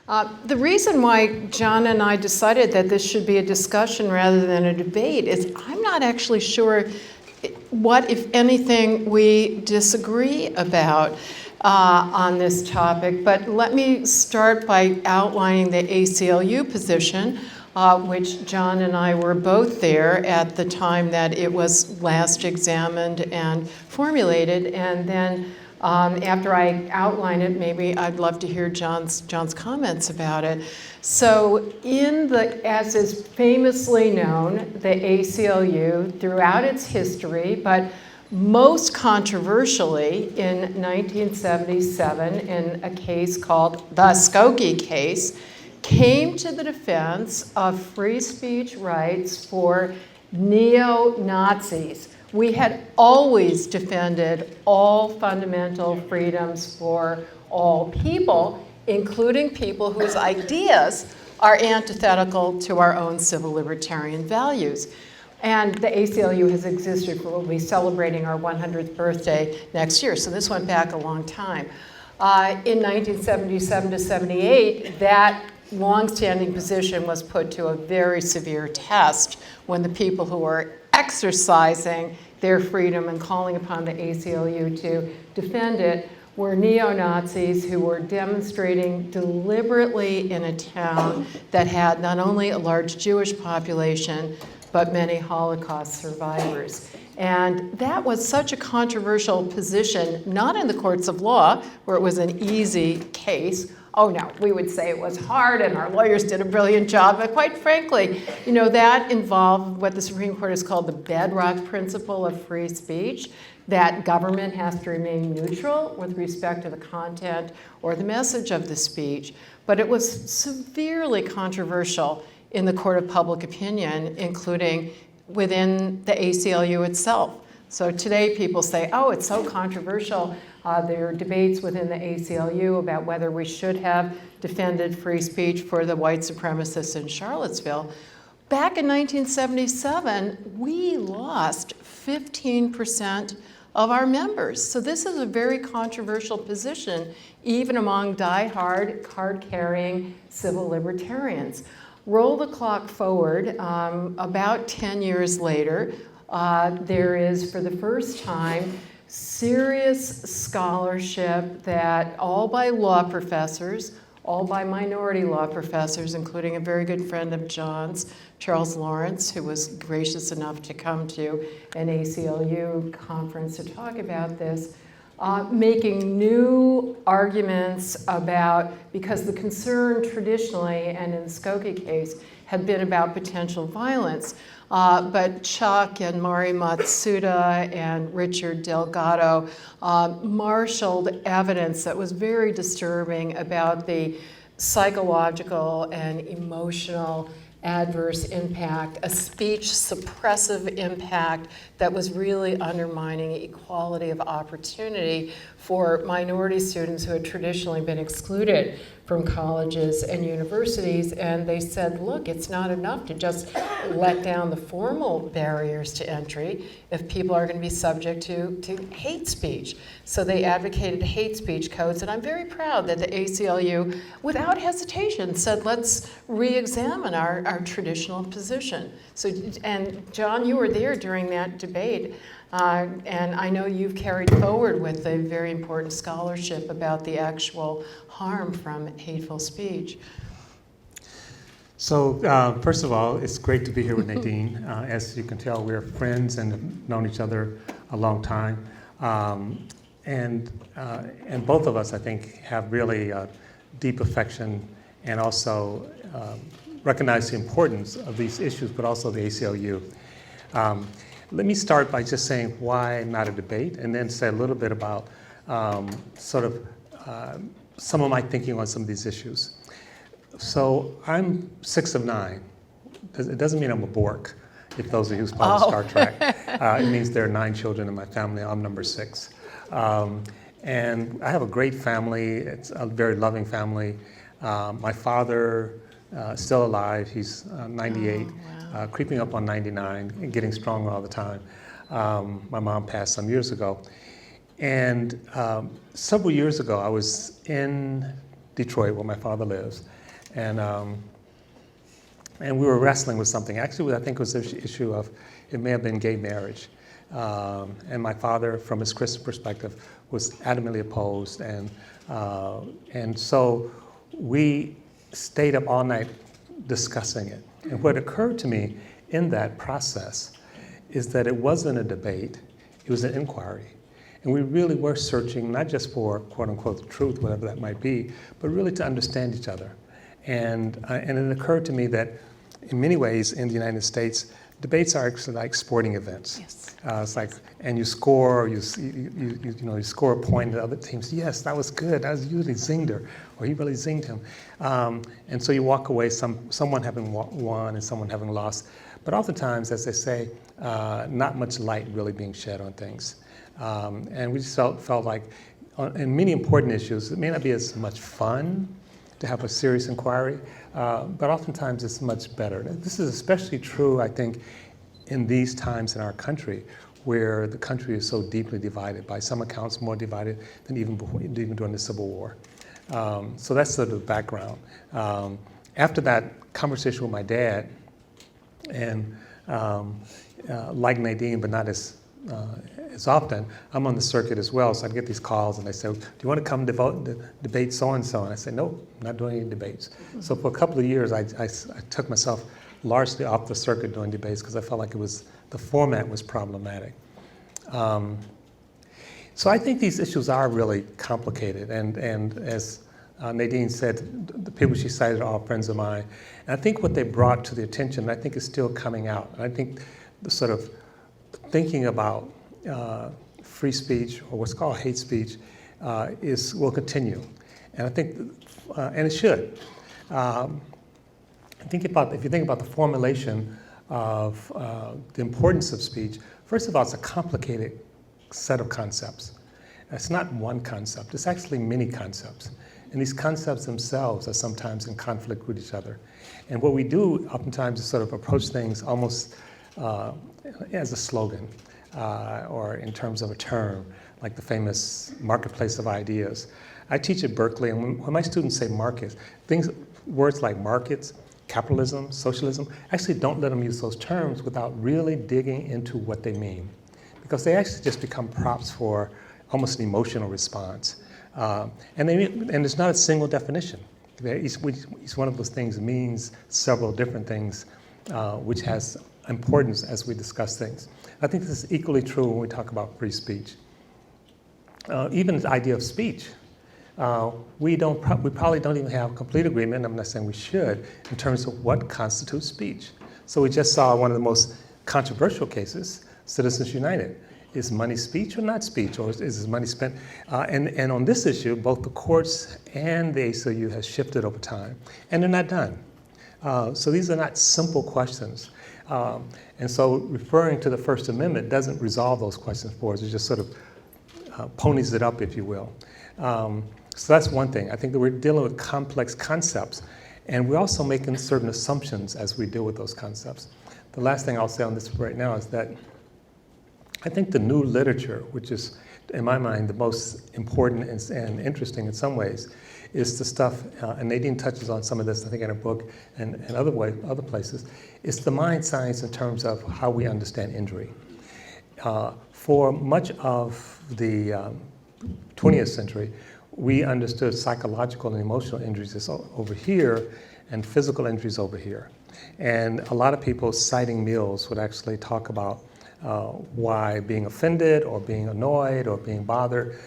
The reason why John and I decided that this should be a discussion rather than a debate is I'm not actually sure what, if anything, we disagree about on this topic. But let me start by outlining the ACLU position, which John and I were both there at the time that it was last examined and formulated. And then after I outline it, maybe I'd love to hear John's comments about it. So as is famously known, the ACLU throughout its history, but most controversially in 1977 in a case called the Skokie case, came to the defense of free speech rights for neo-Nazis. We had always defended all fundamental freedoms for all people, including people whose ideas are antithetical to our own civil libertarian values. And the ACLU has existed for, we'll be celebrating our 100th birthday next year, so this went back a long time. In 1977 to 78, that longstanding position was put to a very severe test when the people who were exercising their freedom and calling upon the ACLU to defend it were neo-Nazis who were demonstrating deliberately in a town that had not only a large Jewish population, but many Holocaust survivors. And that was such a controversial position, not in the courts of law, where it was an easy case. Oh no, we would say it was hard and our lawyers did a brilliant job, but quite frankly, that involved what the Supreme Court has called the bedrock principle of free speech, that government has to remain neutral with respect to the content or the message of the speech. But it was severely controversial in the court of public opinion, including within the ACLU itself. So today people say, oh, it's so controversial. There are debates within the ACLU about whether we should have defended free speech for the white supremacists in Charlottesville. Back in 1977, we lost 15% of our members. So this is a very controversial position, even among die-hard, card-carrying civil libertarians. Roll the clock forward, about 10 years later, there is, for the first time, serious scholarship that all by law professors, all by minority law professors, including a very good friend of John's, Charles Lawrence, who was gracious enough to come to an ACLU conference to talk about this, making new arguments about, because the concern traditionally, and in the Skokie case, had been about potential violence. But Chuck and Mari Matsuda and Richard Delgado marshaled evidence that was very disturbing about the psychological and emotional adverse impact, a speech suppressive impact that was really undermining equality of opportunity for minority students who had traditionally been excluded from colleges and universities. And they said, look, it's not enough to just let down the formal barriers to entry if people are going to be subject to hate speech. So they advocated hate speech codes, and I'm very proud that the ACLU, without hesitation, said, let's re-examine our traditional position. So, and John, you were there during that debate, and I know you've carried forward with a very important scholarship about the actual harm from hateful speech. So first of all, it's great to be here with Nadine. As you can tell, we're friends and have known each other a long time. And both of us, I think, have really deep affection and also recognize the importance of these issues, but also the ACLU. Let me start by just saying why not a debate, and then say a little bit about some of my thinking on some of these issues. So I'm 6 of 9. It doesn't mean I'm a Bork, if those of you who follow Star Trek. It means there are 9 children in my family. I'm number 6. And I have a great family. It's a very loving family. My father is still alive. He's 98, creeping up on 99, and getting stronger all the time. My mom passed some years ago. And several years ago, I was in Detroit, where my father lives. And we were wrestling with something. Actually, I think it was the issue of, it may have been gay marriage. And my father, from his Christian perspective, was adamantly opposed. And so we stayed up all night discussing it. And what occurred to me in that process is that it wasn't a debate, it was an inquiry. And we really were searching not just for quote unquote the truth, whatever that might be, but really to understand each other. And it occurred to me that in many ways in the United States, debates are actually like sporting events. Yes. It's like, and you score, you score a point, and the other team says, yes, that was good, that was usually zinged her, or he really zinged him. And so you walk away, someone having won and someone having lost. But oftentimes, as they say, not much light really being shed on things. And we just felt like, in many important issues, it may not be as much fun to have a serious inquiry, but oftentimes it's much better. This is especially true, I think, in these times in our country, where the country is so deeply divided, by some accounts more divided than even during the Civil War. So that's sort of the background. After that conversation with my dad, and like Nadine, but not as often, I'm on the circuit as well, so I get these calls and they say, do you want to come debate so-and-so? And I say, nope, I'm not doing any debates. So for a couple of years, I took myself largely off the circuit doing debates because I felt like the format was problematic. So I think these issues are really complicated, and as Nadine said, the people she cited are all friends of mine. And I think what they brought to the attention, I think is still coming out. And I think the sort of thinking about free speech, or what's called hate speech, will continue. And I think, and it should. If you think about the formulation of the importance of speech, first of all, it's a complicated set of concepts. It's not one concept, it's actually many concepts. And these concepts themselves are sometimes in conflict with each other. And what we do oftentimes is sort of approach things almost as a slogan, or in terms of a term, like the famous marketplace of ideas. I teach at Berkeley, and when my students say markets, words like markets, capitalism, socialism, actually don't let them use those terms without really digging into what they mean. Because they actually just become props for almost an emotional response. And it's not a single definition. Each one of those things means several different things, which has importance as we discuss things. I think this is equally true when we talk about free speech. Even the idea of speech, we probably don't even have complete agreement, I'm not saying we should, in terms of what constitutes speech. So we just saw one of the most controversial cases, Citizens United. Is money speech or not speech, or is money spent? And on this issue, both the courts and the ACLU has shifted over time, and they're not done. So these are not simple questions. And so referring to the First Amendment doesn't resolve those questions for us. It just sort of ponies it up, if you will. So that's one thing. I think that we're dealing with complex concepts, and we're also making certain assumptions as we deal with those concepts. The last thing I'll say on this right now is that I think the new literature, which is, in my mind, the most important and interesting in some ways, is the stuff, and Nadine touches on some of this, I think, in her book and other places, is the mind science in terms of how we understand injury. For much of the 20th century, we understood psychological and emotional injuries as over here and physical injuries over here. And a lot of people citing Mills would actually talk about why being offended or being annoyed or being bothered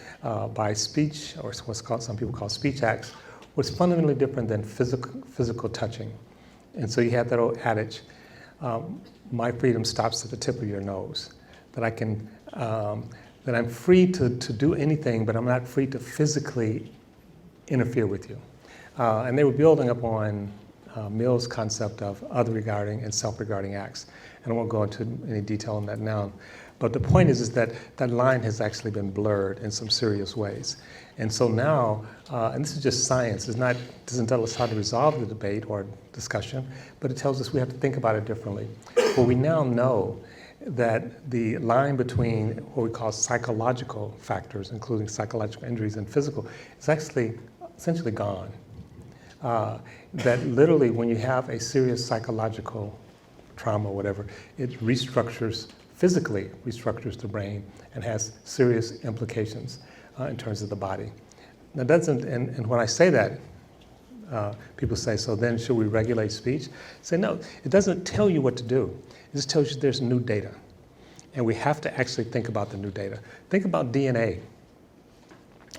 by speech, or what's called, some people call speech acts, was fundamentally different than physical touching. And so you had that old adage, my freedom stops at the tip of your nose, that I can, that I'm free to do anything, but I'm not free to physically interfere with you. And they were building upon Mill's concept of other regarding and self-regarding acts. And I won't go into any detail on that now. But the point is that that line has actually been blurred in some serious ways. And so now, and this is just science, doesn't tell us how to resolve the debate or discussion, but it tells us we have to think about it differently. But we now know that the line between what we call psychological factors, including psychological injuries and physical, is actually essentially gone. That literally when you have a serious psychological trauma or whatever, it physically restructures the brain and has serious implications in terms of the body. Now and when I say that, people say, so then should we regulate speech? Say no, it doesn't tell you what to do. It just tells you there's new data. And we have to actually think about the new data. Think about DNA.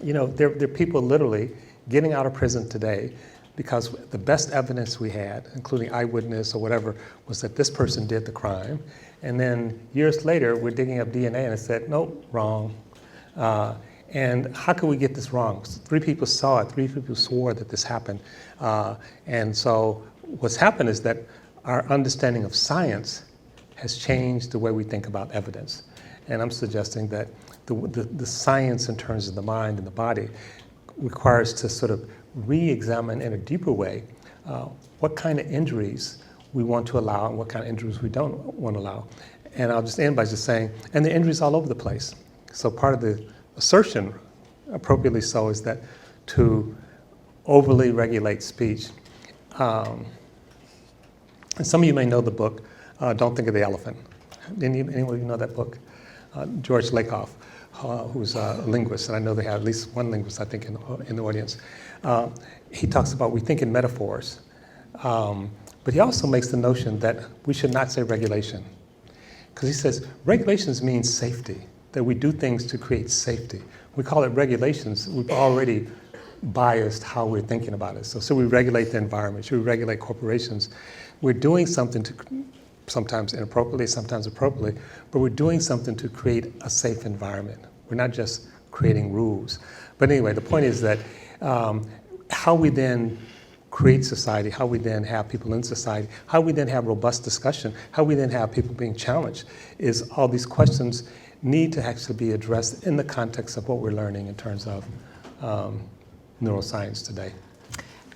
You know, there are people literally getting out of prison today because the best evidence we had, including eyewitness or whatever, was that this person did the crime. And then years later, we're digging up DNA and it said, nope, wrong. And how could we get this wrong? 3 people saw it, 3 people swore that this happened. And so what's happened is that our understanding of science has changed the way we think about evidence. And I'm suggesting that the science in terms of the mind and the body requires to sort of re-examine in a deeper way what kind of injuries we want to allow and what kind of injuries we don't want to allow. And I'll just end by just saying, and the injuries all over the place. So part of the assertion, appropriately so, is that to overly regulate speech. And some of you may know the book, Don't Think of the Elephant. Anyone of you know that book? George Lakoff, who's a linguist, and I know they have at least one linguist, I think, in the audience. He talks about we think in metaphors, but he also makes the notion that we should not say regulation. Because he says regulations mean safety, that we do things to create safety. We call it regulations, we've already biased how we're thinking about it. So we regulate the environment, should we regulate corporations? We're doing something to, sometimes inappropriately, sometimes appropriately, but we're doing something to create a safe environment. We're not just creating rules. But anyway, the point is that how we then create society, how we then have people in society, how we then have robust discussion, how we then have people being challenged, is all these questions need to actually be addressed in the context of what we're learning in terms of neuroscience today.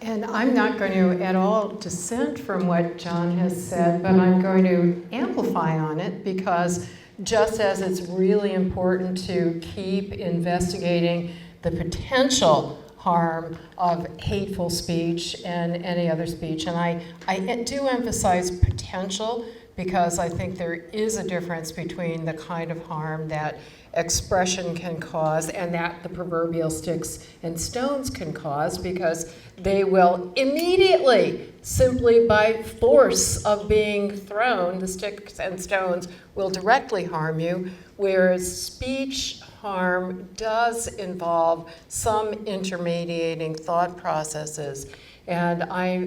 And I'm not going to at all dissent from what John has said, but I'm going to amplify on it, because just as it's really important to keep investigating the potential harm of hateful speech and any other speech, and I do emphasize potential, because I think there is a difference between the kind of harm that expression can cause and that the proverbial sticks and stones can cause, because they will immediately, simply by force of being thrown, the sticks and stones will directly harm you, whereas speech harm does involve some intermediating thought processes. And I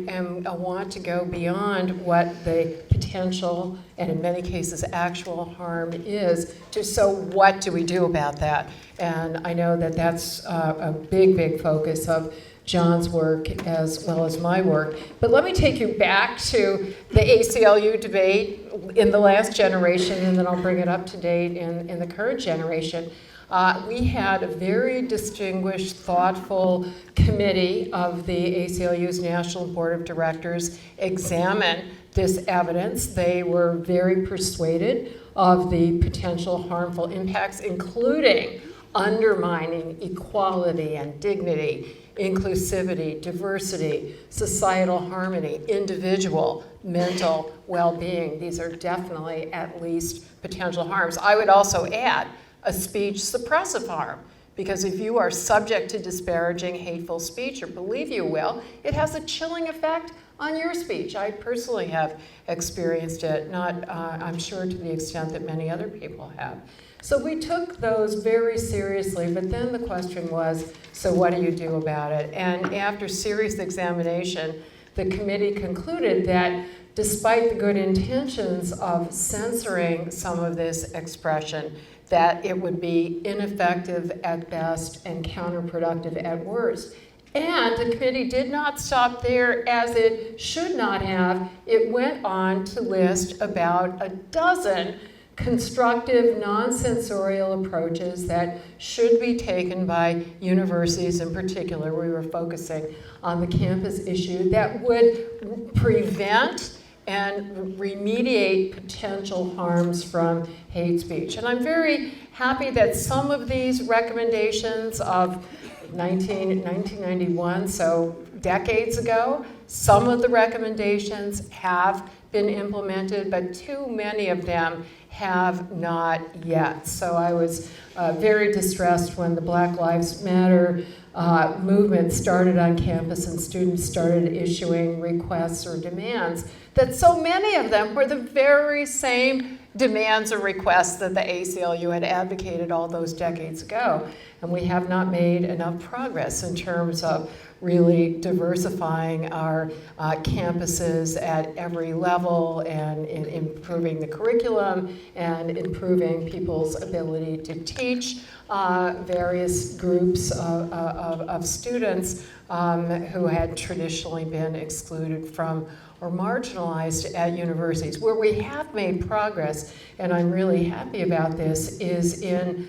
want to go beyond what the potential, and in many cases actual harm is, to so what do we do about that? And I know that that's a big, big focus of John's work as well as my work. But let me take you back to the ACLU debate in the last generation, and then I'll bring it up to date in the current generation. We had a very distinguished, thoughtful committee of the ACLU's National Board of Directors examine this evidence. They were very persuaded of the potential harmful impacts, including undermining equality and dignity, inclusivity, diversity, societal harmony, individual mental well-being. These are definitely at least potential harms. I would also add a speech suppressive harm, because if you are subject to disparaging, hateful speech, or believe you will, it has a chilling effect on your speech. I personally have experienced it, not, I'm sure, to the extent that many other people have. So we took those very seriously, but then the question was, so what do you do about it? And after serious examination, the committee concluded that despite the good intentions of censoring some of this expression, that it would be ineffective at best and counterproductive at worst. And the committee did not stop there, as it should not have. It went on to list about a dozen constructive, non-censorial approaches that should be taken by universities in particular. We were focusing on the campus issue that would prevent and remediate potential harms from hate speech. And I'm very happy that some of these recommendations of 1991, so decades ago. Some of the recommendations have been implemented, but too many of them have not yet. So I was very distressed when the Black Lives Matter movement started on campus and students started issuing requests or demands, that so many of them were the very same demands or requests that the ACLU had advocated all those decades ago. And we have not made enough progress in terms of really diversifying our campuses at every level and in improving the curriculum and improving people's ability to teach various groups of students who had traditionally been excluded from or marginalized at universities. Where we have made progress, and I'm really happy about this, is in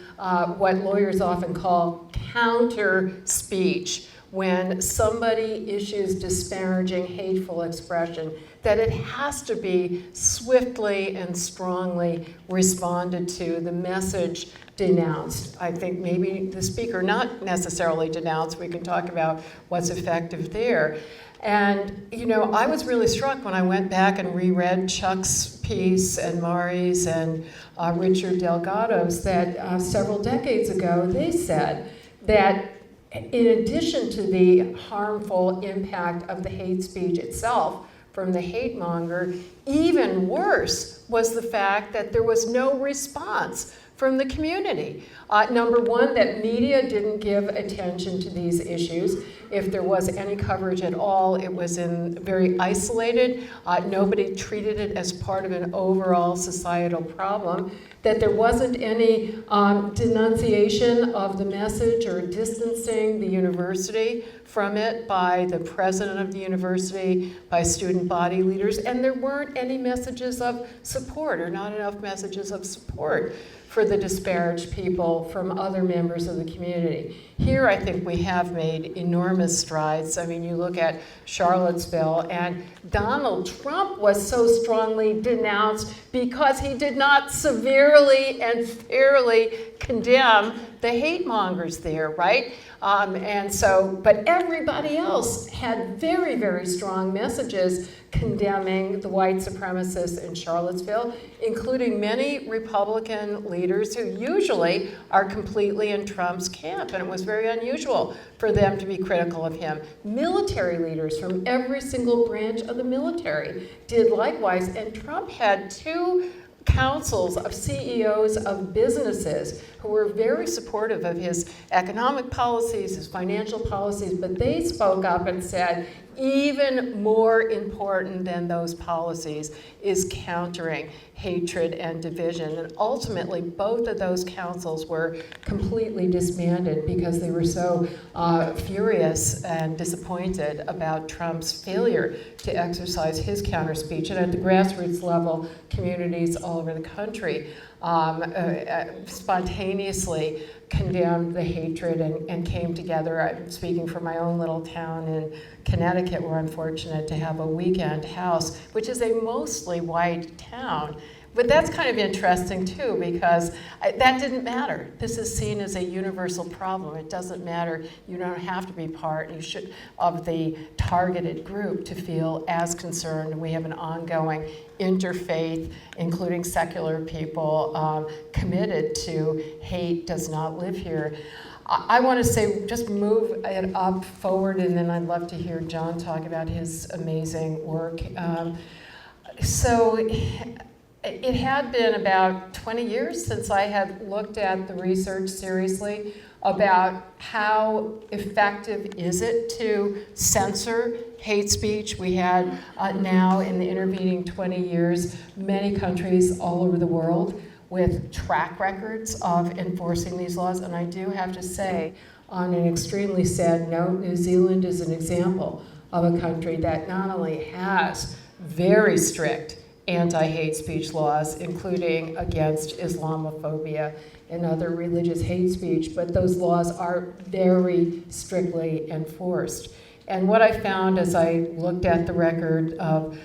what lawyers often call counter speech. When somebody issues disparaging, hateful expression, that it has to be swiftly and strongly responded to, the message denounced. I think maybe the speaker not necessarily denounced. We can talk about what's effective there. And, you know, I was really struck when I went back and reread Chuck's piece and Mari's and Richard Delgado's that several decades ago they said that in addition to the harmful impact of the hate speech itself from the hate monger, even worse was the fact that there was no response from the community. Number one, that media didn't give attention to these issues. If there was any coverage at all, it was very isolated. Nobody treated it as part of an overall societal problem. That there wasn't any denunciation of the message or distancing the university from it by the president of the university, by student body leaders, and there weren't any messages of support, or not enough messages of support for the disparaged people from other members of the community. Here, I think we have made enormous strides. I mean, you look at Charlottesville, and Donald Trump was so strongly denounced because he did not severely and fairly condemn the hate mongers there, right? But everybody else had very, very strong messages condemning the white supremacists in Charlottesville, including many Republican leaders who usually are completely in Trump's camp, and it was very unusual for them to be critical of him. Military leaders from every single branch of the military did likewise, and Trump had two councils of CEOs of businesses who were very supportive of his economic policies, his financial policies, but they spoke up and said, even more important than those policies is countering hatred and division. And ultimately, both of those councils were completely disbanded because they were so furious and disappointed about Trump's failure to exercise his counter speech. And at the grassroots level, communities all over the country spontaneously condemned the hatred and came together. I'm speaking from my own little town in Connecticut, where I'm fortunate to have a weekend house, which is a mostly white town. But that's kind of interesting too, because that didn't matter. This is seen as a universal problem. It doesn't matter. You don't have to be part of the targeted group to feel as concerned. We have an ongoing interfaith, including secular people, committed to hate does not live here. I want to say, just move it up forward, and then I'd love to hear John talk about his amazing work. It had been about 20 years since I had looked at the research seriously about how effective is it to censor hate speech. We had now in the intervening 20 years, many countries all over the world with track records of enforcing these laws. And I do have to say, on an extremely sad note, New Zealand is an example of a country that not only has very strict anti-hate speech laws, including against Islamophobia and other religious hate speech, but those laws are very strictly enforced. And what I found as I looked at the record of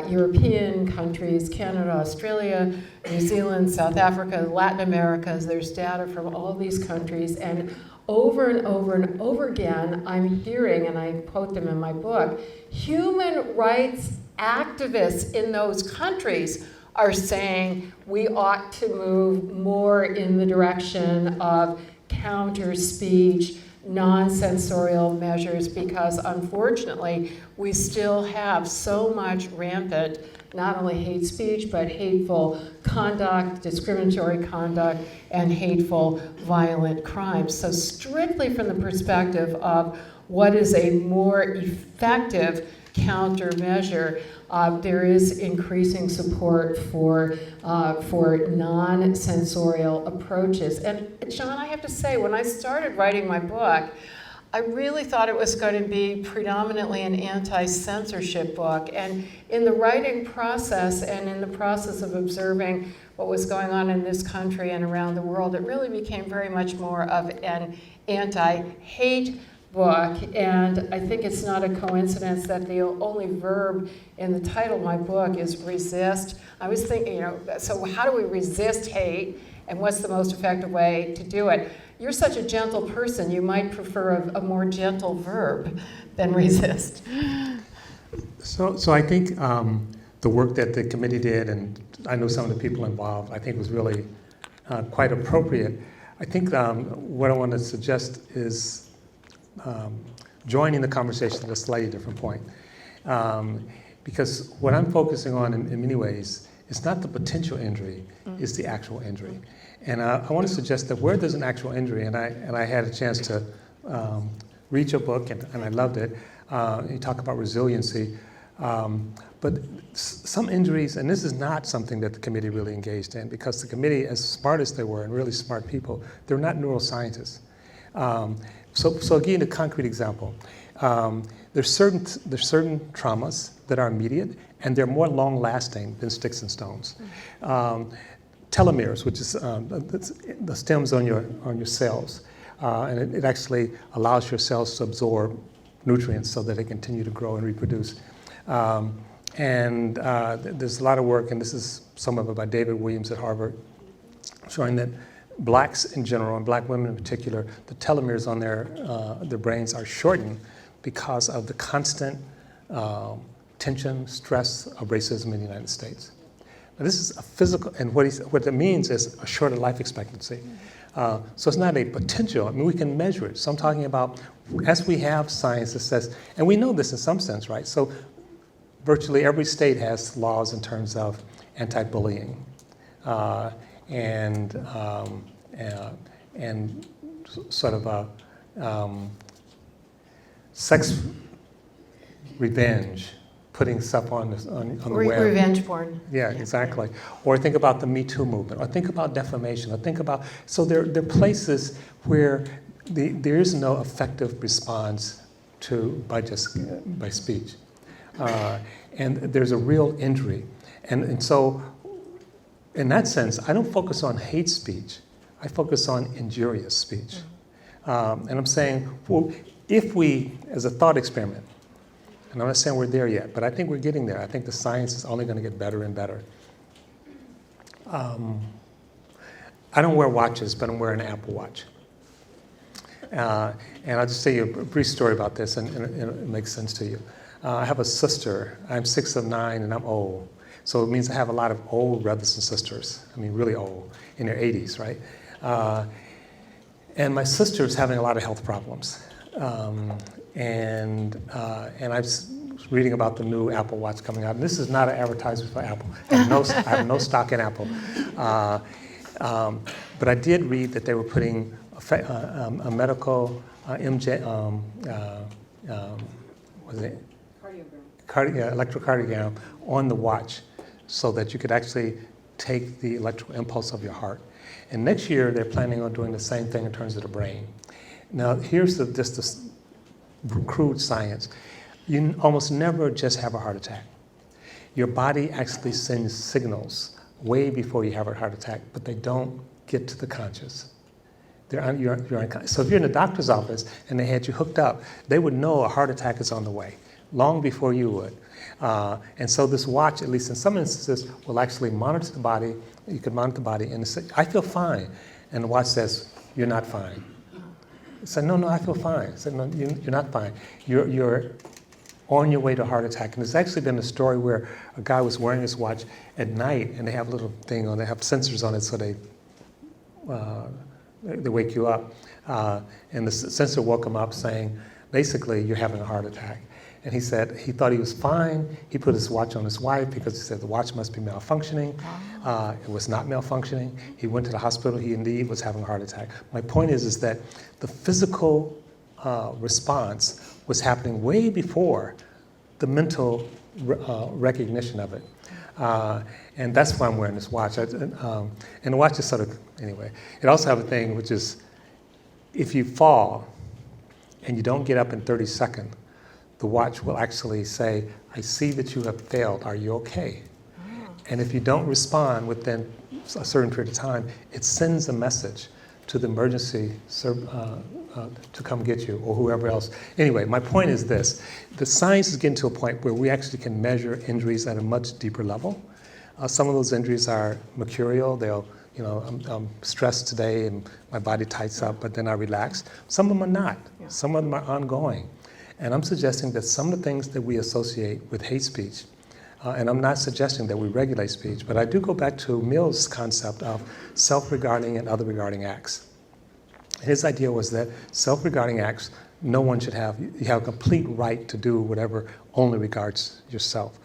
European countries, Canada, Australia, New Zealand, South Africa, Latin America, there's data from all these countries, and over and over and over again, I'm hearing, and I quote them in my book, human rights activists in those countries are saying we ought to move more in the direction of counter speech, non-sensorial measures, because unfortunately we still have so much rampant, not only hate speech, but hateful conduct, discriminatory conduct, and hateful violent crimes. So strictly from the perspective of what is a more effective countermeasure, there is increasing support for non-sensorial approaches. And John, I have to say, when I started writing my book, I really thought it was going to be predominantly an anti-censorship book. And in the writing process and in the process of observing what was going on in this country and around the world, it really became very much more of an anti-hate book. And I think it's not a coincidence that the only verb in the title of my book is resist. I was thinking, so how do we resist hate, and what's the most effective way to do it? You're such a gentle person, you might prefer a more gentle verb than resist. So I think the work that the committee did, and I know some of the people involved, I think was really quite appropriate. I think what I want to suggest is joining the conversation at a slightly different point. Because what I'm focusing on in many ways is not the potential injury, it's the actual injury. And I want to suggest that where there's an actual injury, and I had a chance to read your book, and I loved it. You talk about resiliency. But some injuries, and this is not something that the committee really engaged in, because the committee, as smart as they were, and really smart people, they're not neuroscientists. So I'll give you a concrete example. There's certain traumas that are immediate, and they're more long-lasting than sticks and stones. Telomeres, which is the stems on your cells, and it actually allows your cells to absorb nutrients so that they continue to grow and reproduce. There's a lot of work, and this is some of it by David Williams at Harvard, showing that blacks in general, and black women in particular, the telomeres on their brains are shortened because of the constant tension, stress of racism in the United States. Now, this is a physical, and what that means is a shorter life expectancy. So it's not a potential. I mean, we can measure it. So I'm talking about, as we have science that says, and we know this in some sense, right? So virtually every state has laws in terms of anti-bullying and sort of sex revenge, putting stuff on the web. Revenge porn. Yeah, exactly. Or think about the Me Too movement, or think about defamation, or think about, so there are places where there is no effective response by speech. And there's a real injury. And so, in that sense, I don't focus on hate speech, I focus on injurious speech. And I'm saying, well, if we, as a thought experiment, and I'm not saying we're there yet, but I think we're getting there. I think the science is only going to get better and better. I don't wear watches, but I'm wearing an Apple Watch. And I'll just tell you a brief story about this, and it makes sense to you. I have a sister. I'm 6 of 9, and I'm old. So it means I have a lot of old brothers and sisters. I mean, really old, in their 80s, right? And my sister's having a lot of health problems. And I was reading about the new Apple Watch coming out. And this is not an advertisement for Apple. I have no stock in Apple. But I did read that they were putting a medical electrocardiogram on the watch so that you could actually take the electrical impulse of your heart. And next year, they're planning on doing the same thing in terms of the brain. Now, here's just the crude science. You almost never just have a heart attack. Your body actually sends signals way before you have a heart attack, but they don't get to the conscious. You're unconscious. So if you're in the doctor's office and they had you hooked up, they would know a heart attack is on the way, long before you would. And so this watch, at least in some instances, will actually monitor the body. You could monitor the body and say, I feel fine. And the watch says, you're not fine. said, no, I feel fine. I said, no, you're not fine. You're on your way to a heart attack. And there's actually been a story where a guy was wearing his watch at night, and they have a little thing on, they have sensors on it, so they wake you up. And the sensor woke him up saying, basically, you're having a heart attack. And he said he thought he was fine. He put his watch on his wife because he said the watch must be malfunctioning. It was not malfunctioning. He went to the hospital. He indeed was having a heart attack. My point is that the physical response was happening way before the mental recognition of it. And that's why I'm wearing this watch. And the watch is sort of, anyway. It also have a thing which is, if you fall and you don't get up in 30 seconds, the watch will actually say, I see that you have failed, are you okay? And if you don't respond within a certain period of time, it sends a message to the emergency to come get you, or whoever else. Anyway, my point is this. The science is getting to a point where we actually can measure injuries at a much deeper level. Some of those injuries are mercurial. They'll, I'm stressed today and my body tights up, but then I relax. Some of them are not. Some of them are ongoing. And I'm suggesting that some of the things that we associate with hate speech, and I'm not suggesting that we regulate speech, but I do go back to Mill's concept of self-regarding and other-regarding acts. His idea was that self-regarding acts, no one should have. You have a complete right to do whatever only regards yourself.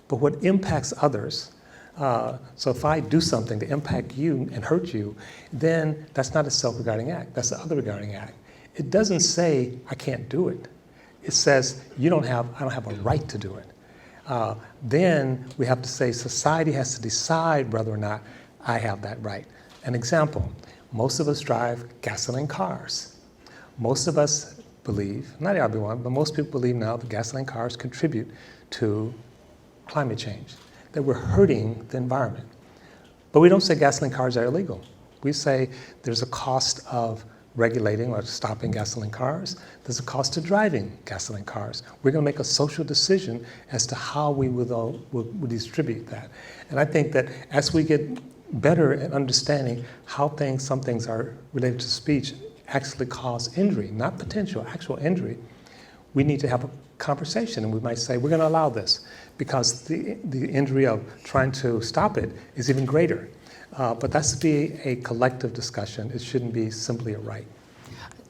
But what impacts others, so if I do something to impact you and hurt you, then that's not a self-regarding act, that's an other-regarding act. It doesn't say I can't do it. It says I don't have a right to do it. Then we have to say society has to decide whether or not I have that right. An example, most of us drive gasoline cars. Most of us believe, not everyone, but most people believe now that gasoline cars contribute to climate change, that we're hurting the environment. But we don't say gasoline cars are illegal. We say there's a cost of regulating or stopping gasoline cars. There's a cost to driving gasoline cars. We're going to make a social decision as to how we will distribute that. And I think that as we get better at understanding how some things are related to speech actually cause injury, not potential, actual injury, we need to have a conversation, and we might say we're going to allow this because the injury of trying to stop it is even greater. But that's to be a collective discussion. It shouldn't be simply a right.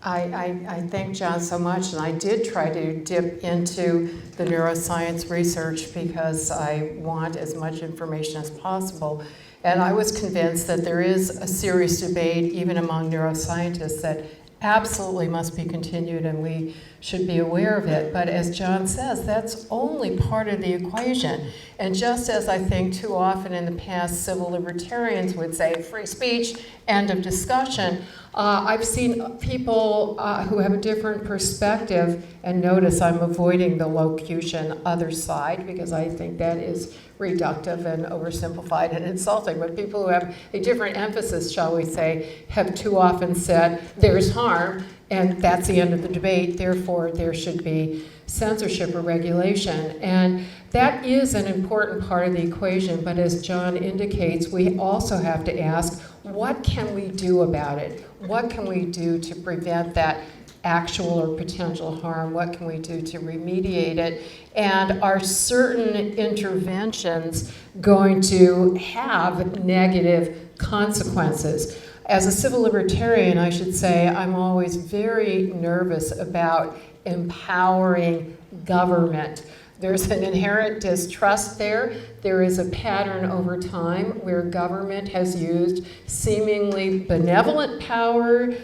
I thank John so much, and I did try to dip into the neuroscience research because I want as much information as possible. And I was convinced that there is a serious debate, even among neuroscientists, that absolutely must be continued, and we should be aware of it. But as John says, that's only part of the equation. And just as I think too often in the past civil libertarians would say free speech, end of discussion, I've seen people who have a different perspective, and notice I'm avoiding the locution other side because I think that is reductive and oversimplified and insulting, but people who have a different emphasis, shall we say, have too often said there's harm and that's the end of the debate, therefore there should be censorship or regulation. And that is an important part of the equation, but as John indicates, we also have to ask, what can we do about it? What can we do to prevent that actual or potential harm? What can we do to remediate it? And are certain interventions going to have negative consequences? As a civil libertarian, I should say, I'm always very nervous about empowering government. There's an inherent distrust there. There is a pattern over time where government has used seemingly benevolent power,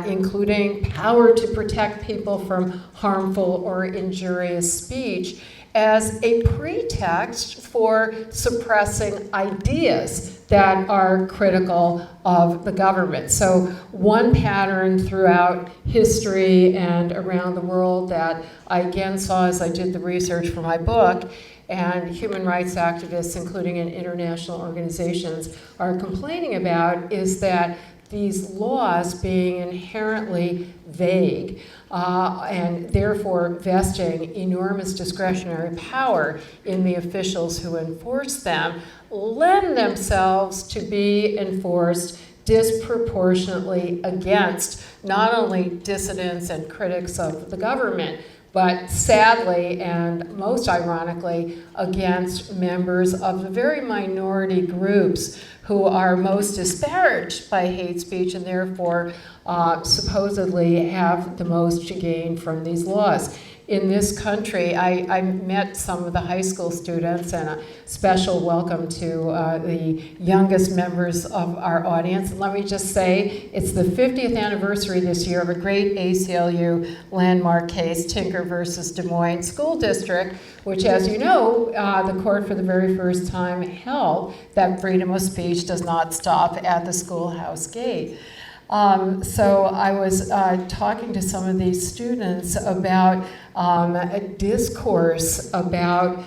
including power to protect people from harmful or injurious speech, as a pretext for suppressing ideas that are critical of the government. So one pattern throughout history and around the world that I again saw as I did the research for my book, and human rights activists, including in international organizations, are complaining about, is that these laws being inherently vague and therefore vesting enormous discretionary power in the officials who enforce them, lend themselves to be enforced disproportionately against not only dissidents and critics of the government, but sadly and most ironically against members of the very minority groups who are most disparaged by hate speech and therefore supposedly have the most to gain from these laws. In this country, I met some of the high school students, and a special welcome to the youngest members of our audience. And let me just say, it's the 50th anniversary this year of a great ACLU landmark case, Tinker versus Des Moines School District, which, as you know, the court for the very first time held that freedom of speech does not stop at the schoolhouse gate. So I was talking to some of these students about a discourse about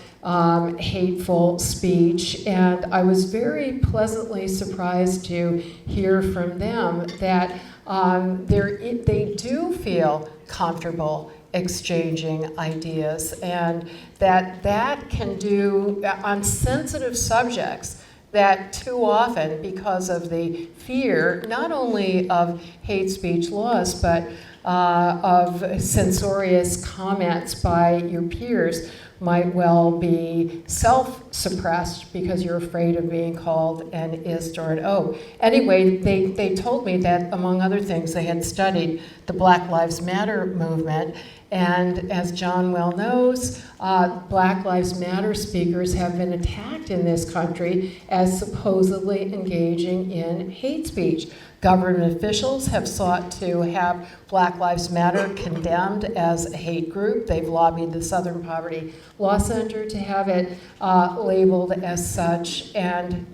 hateful speech, and I was very pleasantly surprised to hear from them that they do feel comfortable exchanging ideas, and that can do on sensitive subjects that too often, because of the fear not only of hate speech laws, but of censorious comments by your peers, might well be self-suppressed because you're afraid of being called an ist or an O. Anyway, they told me that, among other things, they had studied the Black Lives Matter movement, and as John well knows, Black Lives Matter speakers have been attacked in this country as supposedly engaging in hate speech. Government officials have sought to have Black Lives Matter condemned as a hate group. They've lobbied the Southern Poverty Law Center to have it labeled as such, and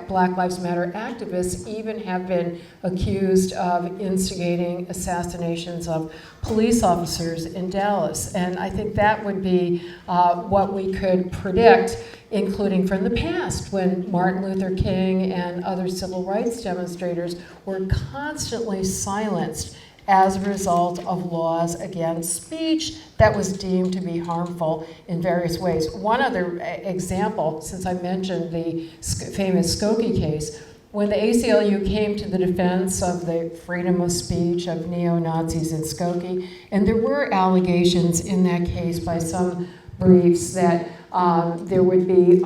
Black Lives Matter activists even have been accused of instigating assassinations of police officers in Dallas. And I think that would be what we could predict, including from the past, when Martin Luther King and other civil rights demonstrators were constantly silenced as a result of laws against speech that was deemed to be harmful in various ways. One other example, since I mentioned the famous Skokie case, when the ACLU came to the defense of the freedom of speech of neo-Nazis in Skokie, and there were allegations in that case by some briefs that there would be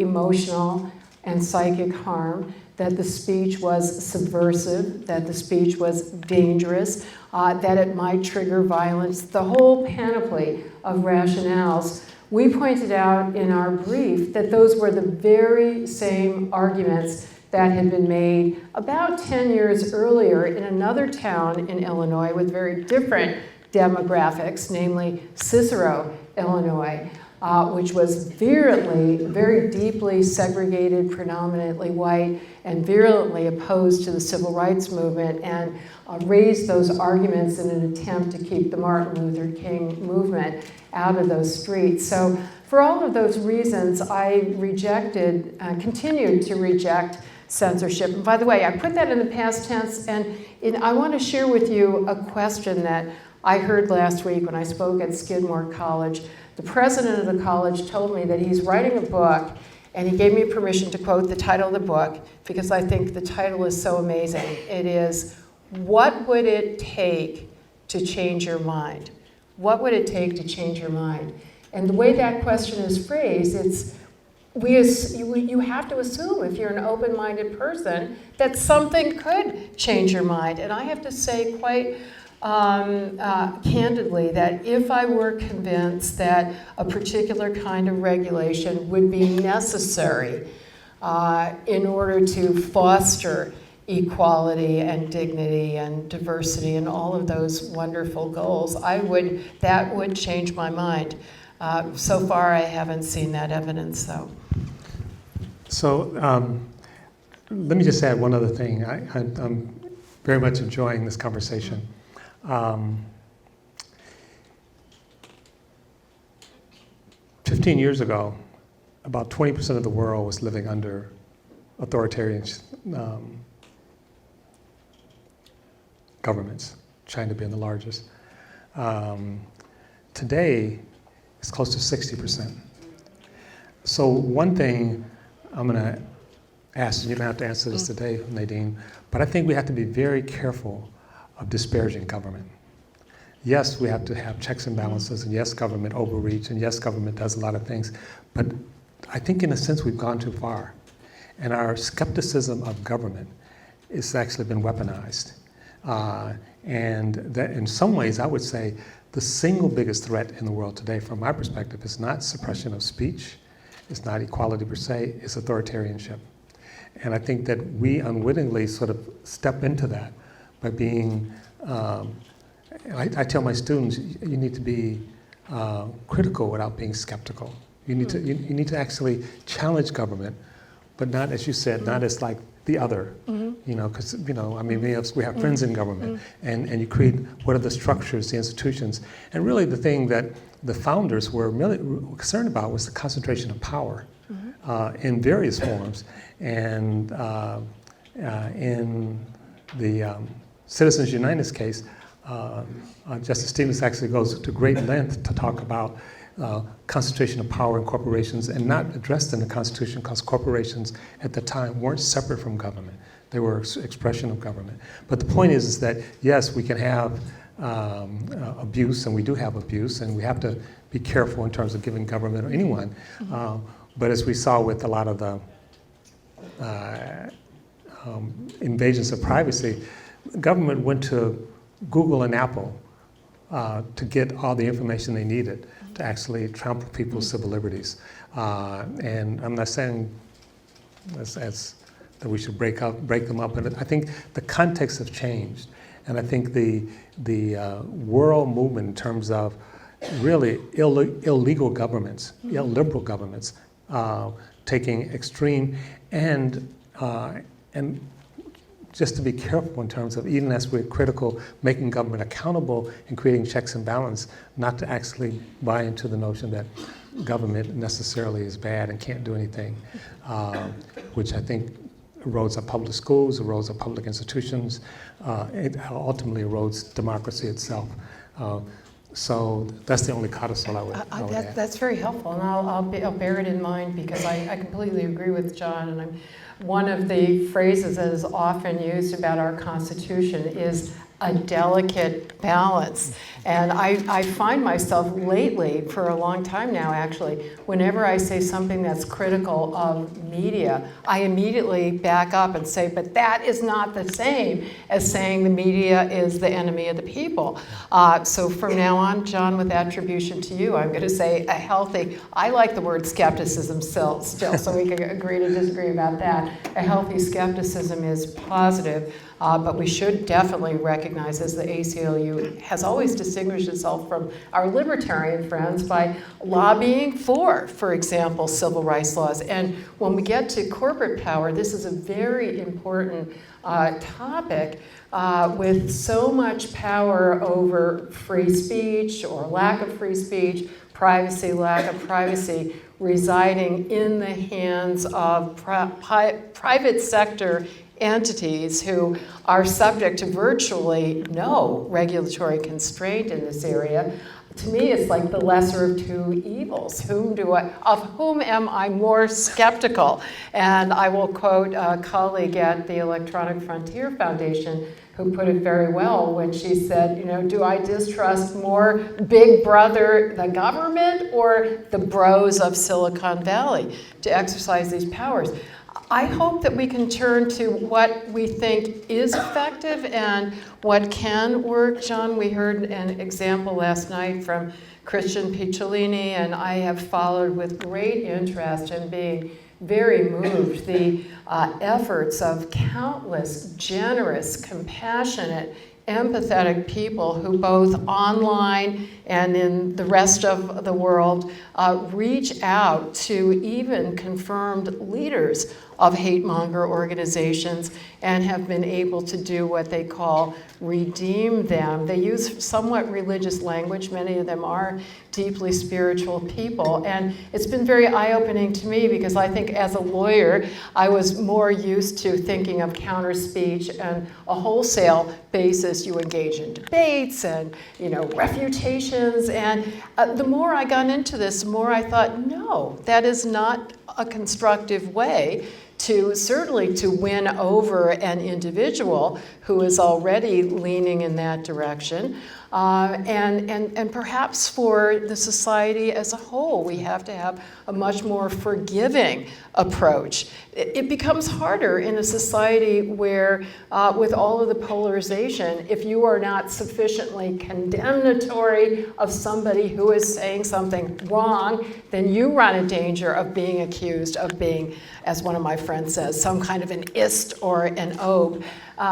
emotional and psychic harm, that the speech was subversive, that the speech was dangerous, that it might trigger violence, the whole panoply of rationales. We pointed out in our brief that those were the very same arguments that had been made about 10 years earlier in another town in Illinois with very different demographics, namely Cicero, Illinois, which was very deeply segregated, predominantly white, and virulently opposed to the civil rights movement, and raised those arguments in an attempt to keep the Martin Luther King movement out of those streets. So for all of those reasons, I continued to reject censorship. And by the way, I put that in the past tense, and I want to share with you a question that I heard last week when I spoke at Skidmore College. The president of the college told me that he's writing a book, and he gave me permission to quote the title of the book because I think the title is so amazing. It is, "What Would It Take to Change Your Mind?" What would it take to change your mind? And the way that question is phrased, you have to assume, if you're an open-minded person, that something could change your mind. And I have to say quite candidly that if I were convinced that a particular kind of regulation would be necessary in order to foster equality and dignity and diversity and all of those wonderful goals, that would change my mind. So far, I haven't seen that evidence, though. So let me just add one other thing. I'm very much enjoying this conversation. 15 years ago, about 20% of the world was living under authoritarian governments, China being the largest. Today, it's close to 60%. So one thing I'm going to asked, you don't have to answer this today, Nadine, but I think we have to be very careful of disparaging government. Yes, we have to have checks and balances, and yes, government overreach, and yes, government does a lot of things, but I think in a sense we've gone too far. And our skepticism of government has actually been weaponized. And that in some ways, I would say the single biggest threat in the world today, from my perspective, is not suppression of speech, it's not equality per se, it's authoritarianship. And I think that we unwittingly sort of step into that by being, I tell my students, you need to be critical without being skeptical. You need to actually challenge government, but not, as you said, not as like the other, because, I mean, we have friends in government, and you create, what are the structures, the institutions, and really the thing that the founders were really concerned about was the concentration of power in various forms, and in the Citizens United's case, Justice Stevens actually goes to great length to talk about concentration of power in corporations, and not addressed in the Constitution because corporations at the time weren't separate from government. They were expression of government. But the point is that, yes, we can have abuse, and we do have abuse, and we have to be careful in terms of giving government or anyone. But as we saw with a lot of the invasions of privacy, government went to Google and Apple to get all the information they needed to actually trample people's civil liberties. And I'm not saying that we should break them up, but I think the context have changed. And I think the world movement in terms of really illegal governments, illiberal governments, taking extreme, and just to be careful in terms of, even as we're critical, making government accountable and creating checks and balance, not to actually buy into the notion that government necessarily is bad and can't do anything, which I think erodes our public schools, erodes our public institutions, it ultimately erodes democracy itself. So that's the only codicil I would add. That's very helpful, and I'll bear it in mind, because I completely agree with John. And one of the phrases that is often used about our Constitution is a delicate balance. And I find myself lately, for a long time now actually, whenever I say something that's critical of media, I immediately back up and say, but that is not the same as saying the media is the enemy of the people. So from now on, John, with attribution to you, I'm going to say a healthy, I like the word skepticism still, so we can agree to disagree about that. A healthy skepticism is positive. But we should definitely recognize, as the ACLU has always distinguished itself from our libertarian friends by lobbying for example, civil rights laws. And when we get to corporate power, this is a very important topic with so much power over free speech or lack of free speech, privacy, lack of privacy, residing in the hands of private sector entities who are subject to virtually no regulatory constraint in this area. To me, it's like the lesser of two evils. Of whom am I more skeptical? And I will quote a colleague at the Electronic Frontier Foundation who put it very well when she said, do I distrust more Big Brother, the government, or the bros of Silicon Valley to exercise these powers? I hope that we can turn to what we think is effective and what can work. John, we heard an example last night from Christian Picciolini, and I have followed with great interest and being very moved the efforts of countless generous, compassionate, empathetic people who both online and in the rest of the world reach out to even confirmed leaders of hate-monger organizations and have been able to do what they call redeem them. They use somewhat religious language. Many of them are deeply spiritual people. And it's been very eye-opening to me because I think as a lawyer, I was more used to thinking of counter-speech and a wholesale basis. You engage in debates and refutations. And the more I got into this, the more I thought, no, that is not a constructive way certainly to win over an individual who is already leaning in that direction. And perhaps for the society as a whole, we have to have a much more forgiving approach. It becomes harder in a society where, with all of the polarization, if you are not sufficiently condemnatory of somebody who is saying something wrong, then you run a danger of being accused of being, as one of my friends says, some kind of an ist or an obe.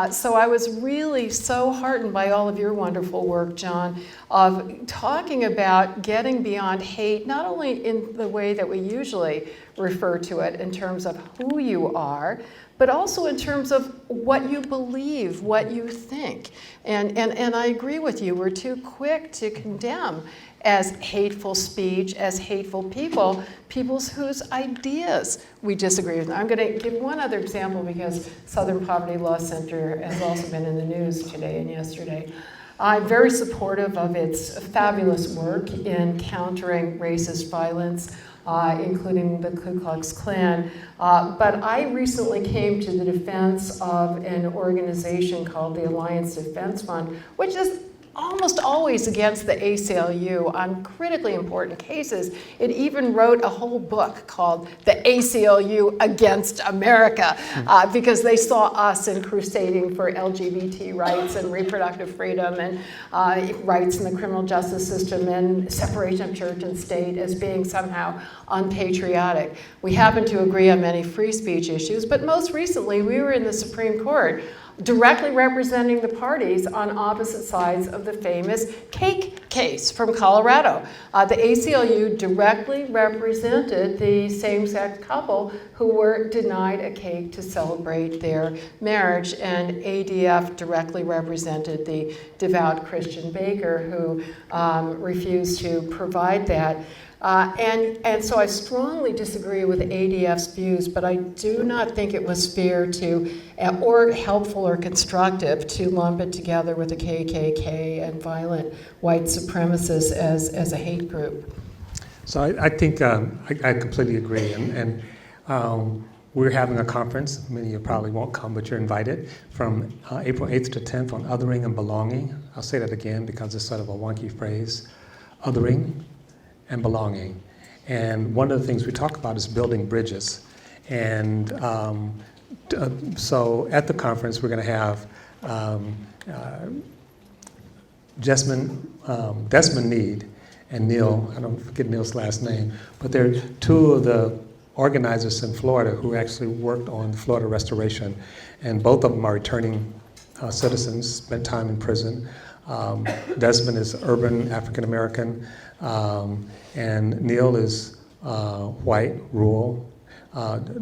So I was really so heartened by all of your wonderful work, John, of talking about getting beyond hate, not only in the way that we usually refer to it in terms of who you are, but also in terms of what you believe, what you think. And I agree with you, we're too quick to condemn as hateful speech, as hateful people whose ideas we disagree with. I'm going to give one other example because Southern Poverty Law Center has also been in the news today and yesterday. I'm very supportive of its fabulous work in countering racist violence, including the Ku Klux Klan. But I recently came to the defense of an organization called the Alliance Defense Fund, which is almost always against the ACLU on critically important cases. It even wrote a whole book called The ACLU Against America, because they saw us in crusading for LGBT rights and reproductive freedom and rights in the criminal justice system and separation of church and state as being somehow unpatriotic. We happen to agree on many free speech issues, but most recently we were in the Supreme Court directly representing the parties on opposite sides of the famous cake case from Colorado. The ACLU directly represented the same-sex couple who were denied a cake to celebrate their marriage, and ADF directly represented the devout Christian baker who refused to provide that. And so I strongly disagree with ADF's views, but I do not think it was fair to, or helpful or constructive, to lump it together with the KKK and violent white supremacists as a hate group. So I think I completely agree. And we're having a conference. Many of you probably won't come, but you're invited, from April 8th to 10th on othering and belonging. I'll say that again because it's sort of a wonky phrase. Othering and belonging. And one of the things we talk about is building bridges. And so at the conference, we're going to have Desmond Need and Neil, I don't forget Neil's last name, but they're two of the organizers in Florida who actually worked on Florida restoration. And both of them are returning citizens, spent time in prison. Desmond is urban African American, and Neil is white, rural.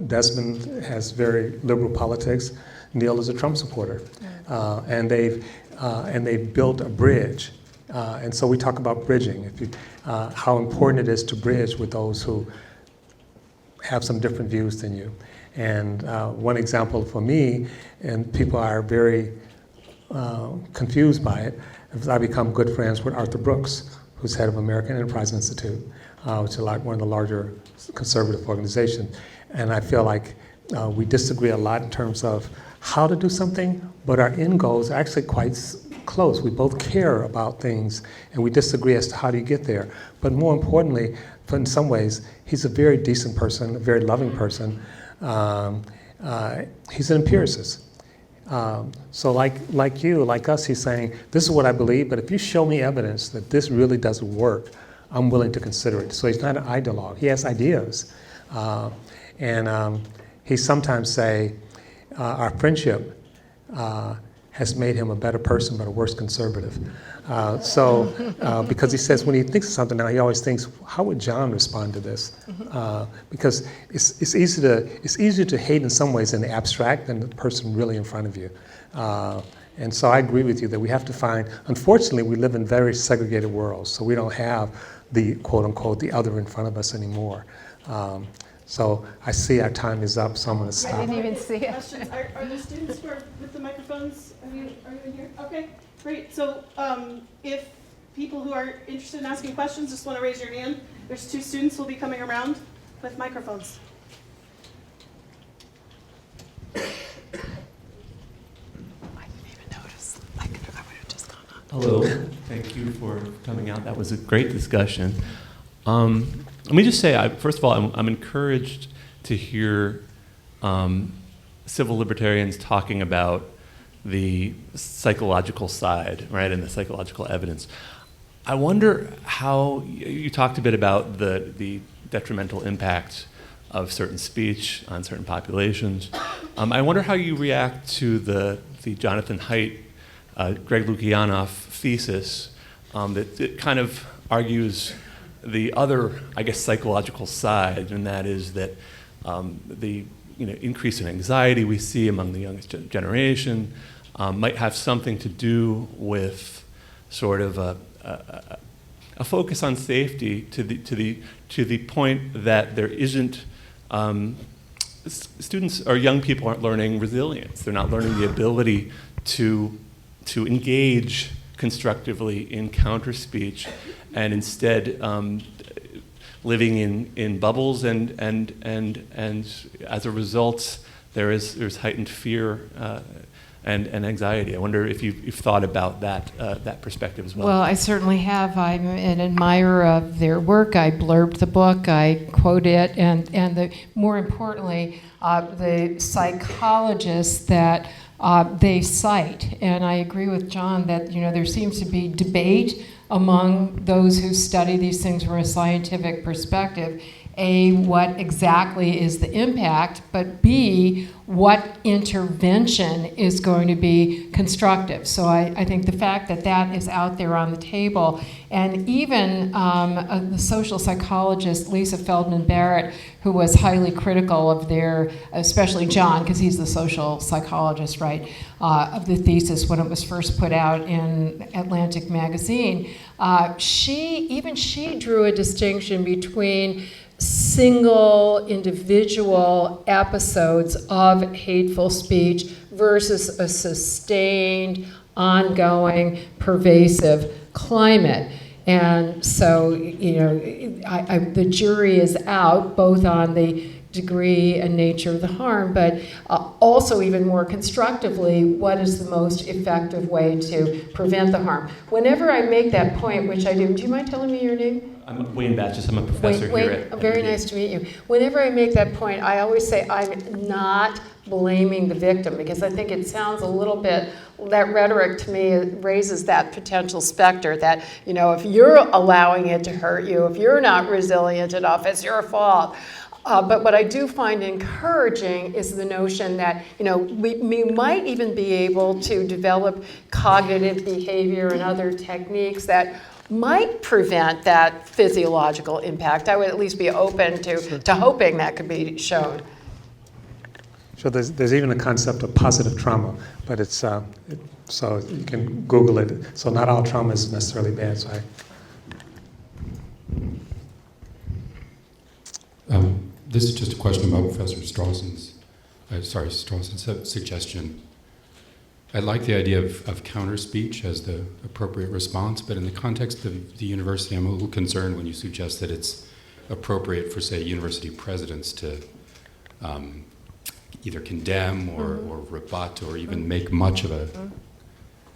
Desmond has very liberal politics. Neil is a Trump supporter, and they've built a bridge. And so we talk about bridging, how important it is to bridge with those who have some different views than you. And one example for me, and people are very confused by it, is I become good friends with Arthur Brooks, who's head of American Enterprise Institute, which is one of the larger conservative organizations. And I feel like we disagree a lot in terms of how to do something, but our end goals are actually quite close. We both care about things, and we disagree as to how do you get there. But more importantly, in some ways, he's a very decent person, a very loving person. He's an empiricist. So like you, like us, he's saying, this is what I believe, but if you show me evidence that this really doesn't work, I'm willing to consider it. So he's not an ideologue. He has ideas. He sometimes say, our friendship has made him a better person, but a worse conservative. Because he says when he thinks of something now, he always thinks, how would John respond to this? Because it's easier to hate in some ways in the abstract than the person really in front of you. And so I agree with you that we have to find, unfortunately, we live in very segregated worlds, so we don't have the quote unquote, the other in front of us anymore. So I see our time is up, so I'm going to stop. I didn't even see it. Questions? Are the students with the microphones, are you in here? Okay, great. So if people who are interested in asking questions just want to raise your hand, there's two students who will be coming around with microphones. Hello, thank you for coming out. That was a great discussion. Let me just say, first of all, I'm encouraged to hear civil libertarians talking about the psychological side, right, and the psychological evidence. I wonder how, you talked a bit about the detrimental impact of certain speech on certain populations. I wonder how you react to the Jonathan Haidt, Greg Lukianoff thesis that it kind of argues the other, I guess, psychological side, and that is that the increase in anxiety we see among the youngest generation might have something to do with sort of a focus on safety to the point that there isn't students or young people aren't learning resilience. They're not learning the ability to engage constructively in counter speech, and instead living in bubbles, and as a result there's heightened fear and anxiety. I wonder if you've thought about that perspective as well. Well, I certainly have. I'm an admirer of their work. I blurbed the book, I quote it, and more importantly, the psychologists that they cite. And I agree with John that there seems to be debate among those who study these things from a scientific perspective. A, what exactly is the impact, but B, what intervention is going to be constructive. So I think the fact that that is out there on the table, and even the social psychologist Lisa Feldman Barrett, who was highly critical of their, especially John, because he's the social psychologist, right, of the thesis when it was first put out in Atlantic Magazine, she drew a distinction between single individual episodes of hateful speech versus a sustained, ongoing, pervasive climate. And so, the jury is out both on the degree and nature of the harm, but also even more constructively, what is the most effective way to prevent the harm? Whenever I make that point, which I do you mind telling me your name? I'm Wayne Batches. I'm a professor here at Very nice to meet you. Whenever I make that point, I always say I'm not blaming the victim, because I think it sounds a little bit, that rhetoric to me raises that potential specter that, if you're allowing it to hurt you, if you're not resilient enough, it's your fault. But what I do find encouraging is the notion that, we might even be able to develop cognitive behavior and other techniques that might prevent that physiological impact. I would at least be open to hoping that could be shown. So there's even a concept of positive trauma, but it's so you can Google it. So not all trauma is necessarily bad. So this is just a question about Professor Strassen's suggestion. I like the idea of counter speech as the appropriate response, but in the context of the university, I'm a little concerned when you suggest that it's appropriate for, say, university presidents to either condemn or rebut or even make much of a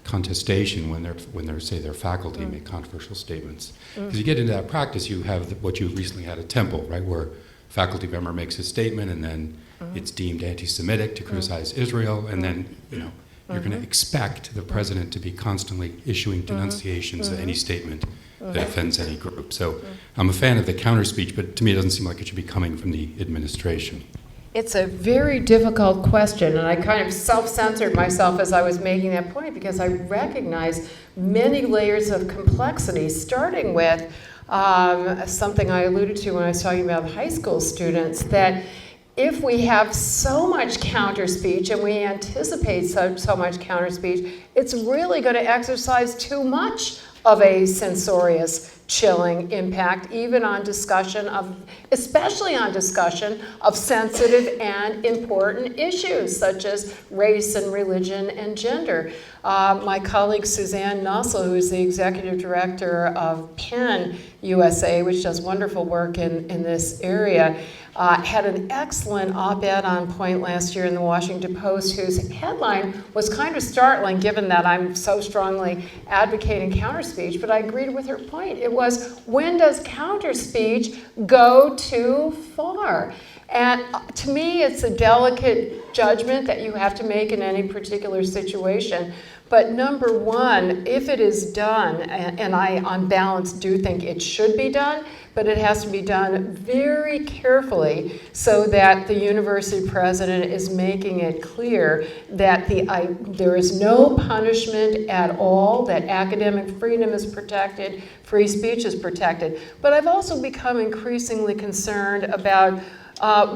contestation when their faculty make controversial statements. Because you get into that practice, you have what you recently had at Temple, right, where faculty member makes a statement and then it's deemed anti-Semitic to criticize Israel, and then you're going to expect the president to be constantly issuing denunciations of any statement that offends any group. So I'm a fan of the counter speech, but to me it doesn't seem like it should be coming from the administration. It's a very difficult question, and I kind of self-censored myself as I was making that point, because I recognize many layers of complexity, starting with something I alluded to when I was talking about high school students, that if we have so much counter speech and we anticipate so much counter speech, it's really going to exercise too much of a censorious, chilling impact, even on discussion of, especially on discussion of sensitive and important issues such as race and religion and gender. My colleague Suzanne Nussel, who is the executive director of PEN USA, which does wonderful work in this area, had an excellent op-ed on point last year in the Washington Post, whose headline was kind of startling, given that I'm so strongly advocating counterspeech, but I agreed with her point. It was, when does counterspeech go too far? And to me, it's a delicate judgment that you have to make in any particular situation. But number one, if it is done, and I, on balance, do think it should be done, but it has to be done very carefully so that the university president is making it clear that there is no punishment at all, that academic freedom is protected, free speech is protected. But I've also become increasingly concerned about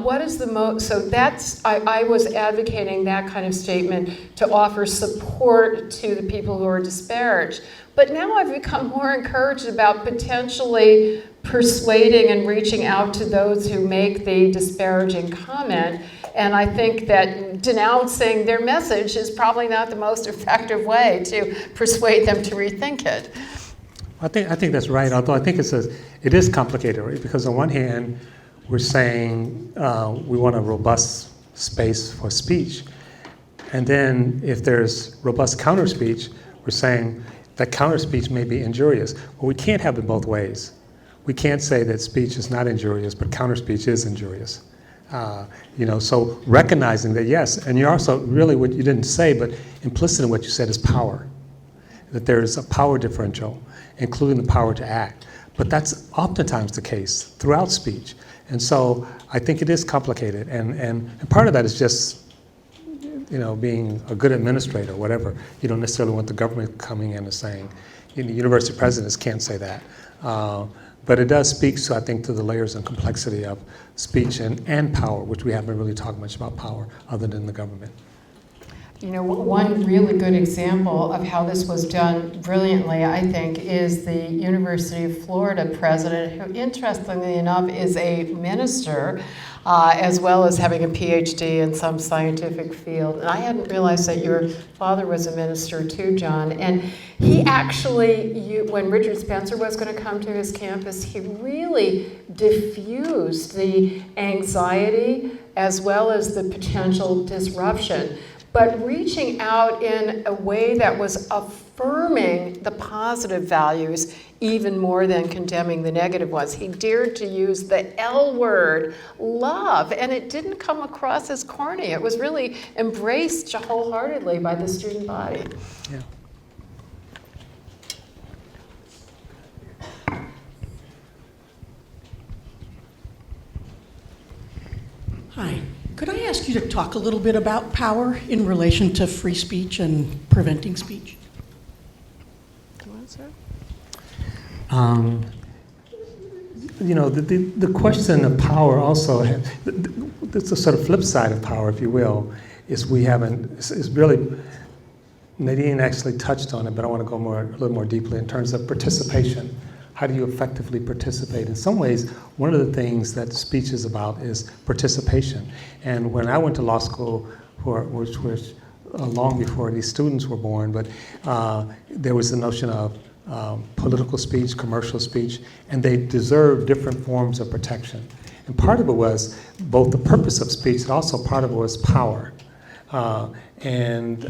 what is the most, so that's, I was advocating that kind of statement to offer support to the people who are disparaged. But now I've become more encouraged about potentially persuading and reaching out to those who make the disparaging comment. And I think that denouncing their message is probably not the most effective way to persuade them to rethink it. I think that's right, although I think it is complicated, right? Because on one hand, we're saying we want a robust space for speech. And then if there's robust counter-speech, we're saying that counter-speech may be injurious. Well, we can't have it both ways. We can't say that speech is not injurious, but counter-speech is injurious. So recognizing that, yes, and you're also, really what you didn't say, but implicit in what you said is power. That there is a power differential, including the power to act. But that's oftentimes the case throughout speech. And so I think it is complicated, and part of that is just, being a good administrator or whatever. You don't necessarily want the government coming in and saying, university presidents can't say that. But it does speak to, I think, to the layers and complexity of speech and power, which we haven't really talked much about power other than the government. One really good example of how this was done brilliantly, I think, is the University of Florida president, who, interestingly enough, is a minister, as well as having a PhD in some scientific field. And I hadn't realized that your father was a minister too, John. And he actually, when Richard Spencer was going to come to his campus, he really diffused the anxiety as well as the potential disruption, but reaching out in a way that was affirming the positive values even more than condemning the negative ones. He dared to use the L word, love, and it didn't come across as corny. It was really embraced wholeheartedly by the student body. Yeah. Hi. Could I ask you to talk a little bit about power in relation to free speech and preventing speech? Do you want to, sir? The question of power also, it's a sort of flip side of power, if you will, is really, Nadine actually touched on it, but I want to go a little more deeply in terms of participation. How do you effectively participate? In some ways, one of the things that speech is about is participation. And when I went to law school, which was long before these students were born, but there was the notion of political speech, commercial speech, and they deserve different forms of protection. And part of it was both the purpose of speech, and also part of it was power. In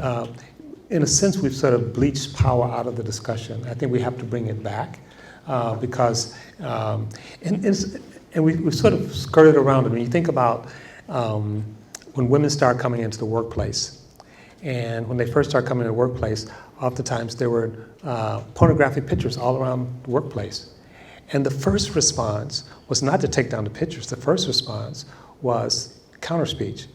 a sense, we've sort of bleached power out of the discussion. I think we have to bring it back. Because we've sort of skirted around it. When you think about when women start coming into the workplace, and when they first start coming to the workplace, oftentimes there were pornographic pictures all around the workplace. And the first response was not to take down the pictures. The first response was counter-speech.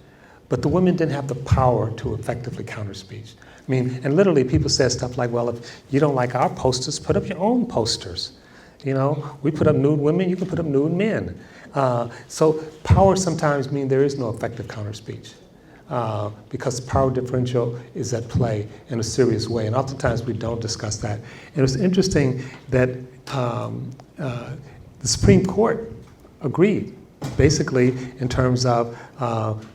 But the women didn't have the power to effectively counter-speech. And literally people said stuff like, well, if you don't like our posters, put up your own posters. We put up nude women, you can put up nude men. So power sometimes means there is no effective counter-speech because the power differential is at play in a serious way. And oftentimes we don't discuss that. And it's interesting that the Supreme Court agreed, basically in terms of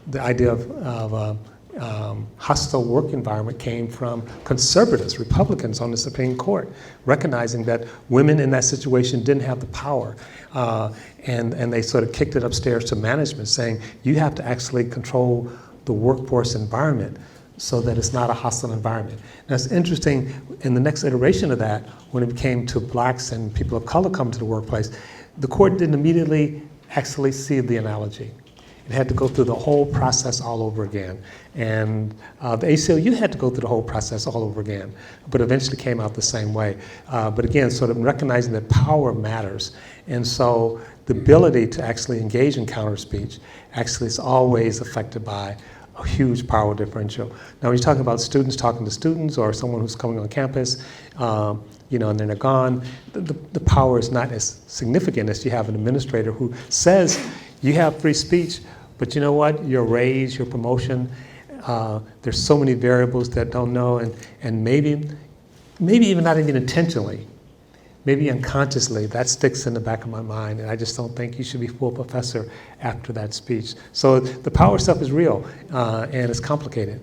the idea of hostile work environment came from conservatives, Republicans on the Supreme Court, recognizing that women in that situation didn't have the power. And they sort of kicked it upstairs to management, saying, you have to actually control the workforce environment so that it's not a hostile environment. Now it's interesting, in the next iteration of that, when it came to blacks and people of color coming to the workplace, the court didn't immediately actually see the analogy. It had to go through the whole process all over again. And the ACLU had to go through the whole process all over again, but eventually came out the same way. But again, sort of recognizing that power matters. And so the ability to actually engage in counter speech actually is always affected by a huge power differential. Now, when you're talking about students talking to students or someone who's coming on campus, and then they're gone, the power is not as significant as you have an administrator who says, you have free speech, but you know what, your raise, your promotion, there's so many variables that don't know, and maybe even not even intentionally, maybe unconsciously, that sticks in the back of my mind, and I just don't think you should be full professor after that speech. So the power stuff is real, and it's complicated.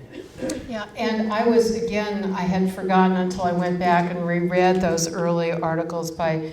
Yeah, and I had forgotten until I went back and reread those early articles by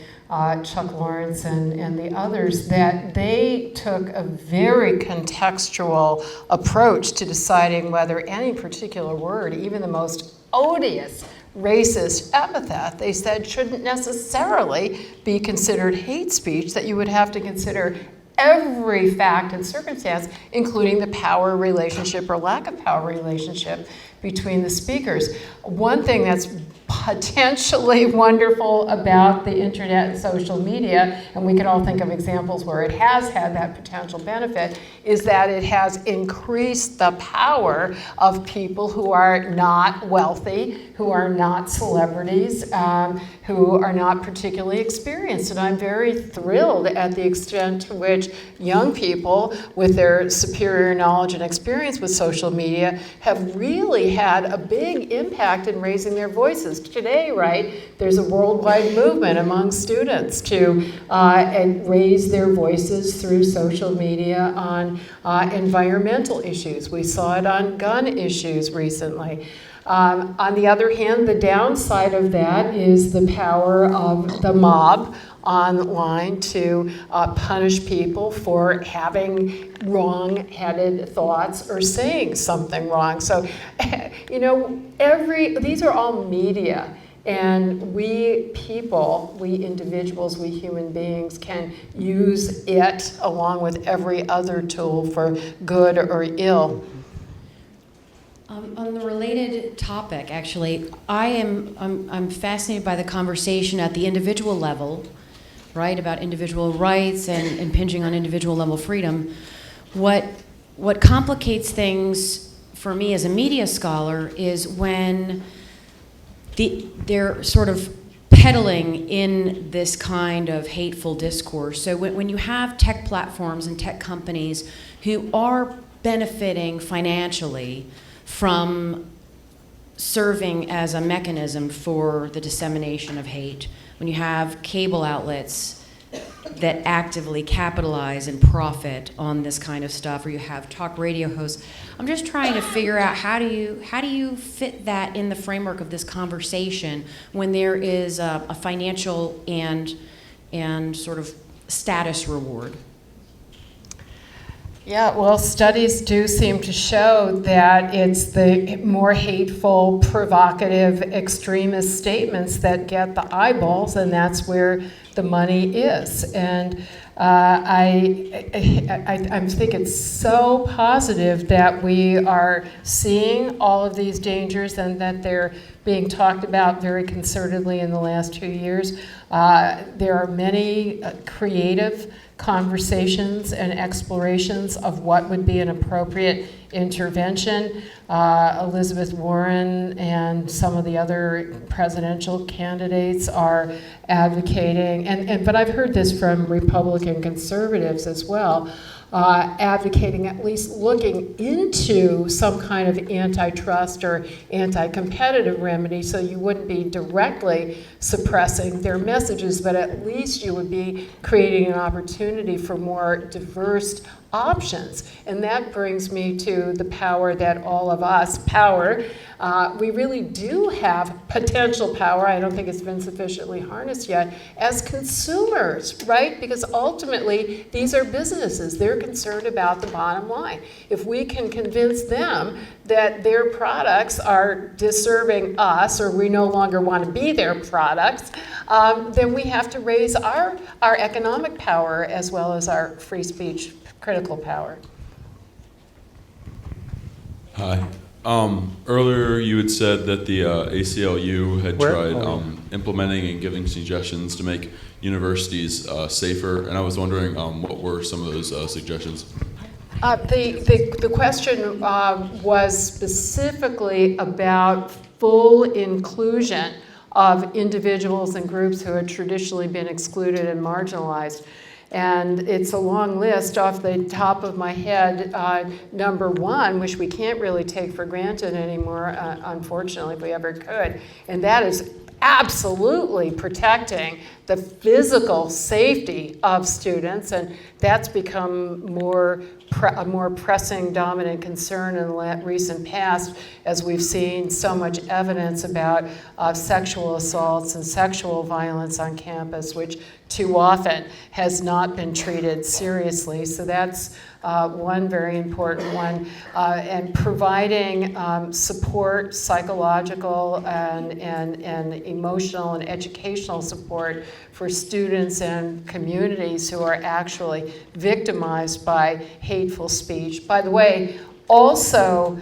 Chuck Lawrence and the others, that they took a very contextual approach to deciding whether any particular word, even the most odious racist epithet, they said shouldn't necessarily be considered hate speech, that you would have to consider every fact and circumstance, including the power relationship or lack of power relationship between the speakers. One thing that's potentially wonderful about the internet and social media, and we can all think of examples where it has had that potential benefit, is that it has increased the power of people who are not wealthy, who are not celebrities, who are not particularly experienced. And I'm very thrilled at the extent to which young people with their superior knowledge and experience with social media have really had a big impact in raising their voices. Today, right, there's a worldwide movement among students to and raise their voices through social media on environmental issues. We saw it on gun issues recently. On the other hand, the downside of that is the power of the mob online to punish people for having wrong-headed thoughts or saying something wrong. So, these are all media, and we people, we individuals, we human beings can use it along with every other tool for good or ill. On the related topic, actually, I'm fascinated by the conversation at the individual level, right, about individual rights and impinging on individual level freedom. What complicates things for me as a media scholar is when they're sort of peddling in this kind of hateful discourse. So when you have tech platforms and tech companies who are benefiting financially from serving as a mechanism for the dissemination of hate, when you have cable outlets that actively capitalize and profit on this kind of stuff, or you have talk radio hosts, I'm just trying to figure out how do you fit that in the framework of this conversation when there is a financial and sort of status reward. Yeah, well, studies do seem to show that it's the more hateful, provocative, extremist statements that get the eyeballs, and that's where the money is. And I think it's so positive that we are seeing all of these dangers and that they're being talked about very concertedly in the last 2 years. There are many creative conversations and explorations of what would be an appropriate intervention. Elizabeth Warren and some of the other presidential candidates are advocating, but I've heard this from Republican conservatives as well, advocating at least looking into some kind of antitrust or anti-competitive remedy, so you wouldn't be directly suppressing their messages, but at least you would be creating an opportunity for more diverse options. And that brings me to the power that all of us, we really do have potential power. I don't think it's been sufficiently harnessed yet as consumers, right? Because ultimately, these are businesses. They're concerned about the bottom line. If we can convince them that their products are disserving us, or we no longer want to be their products, then we have to raise our economic power as well as our free speech critical power. Hi. Earlier you had said that the ACLU had tried implementing and giving suggestions to make universities safer, and I was wondering what were some of those suggestions? The question was specifically about full inclusion of individuals and groups who had traditionally been excluded and marginalized. And it's a long list. Off the top of my head, number one, which we can't really take for granted anymore, unfortunately, if we ever could, and that is absolutely protecting the physical safety of students, and that's become a more pressing, dominant concern in the recent past, as we've seen so much evidence about sexual assaults and sexual violence on campus, which too often has not been treated seriously. So that's one very important one. And providing support, psychological and emotional and educational support for students and communities who are actually victimized by hateful speech. By the way, also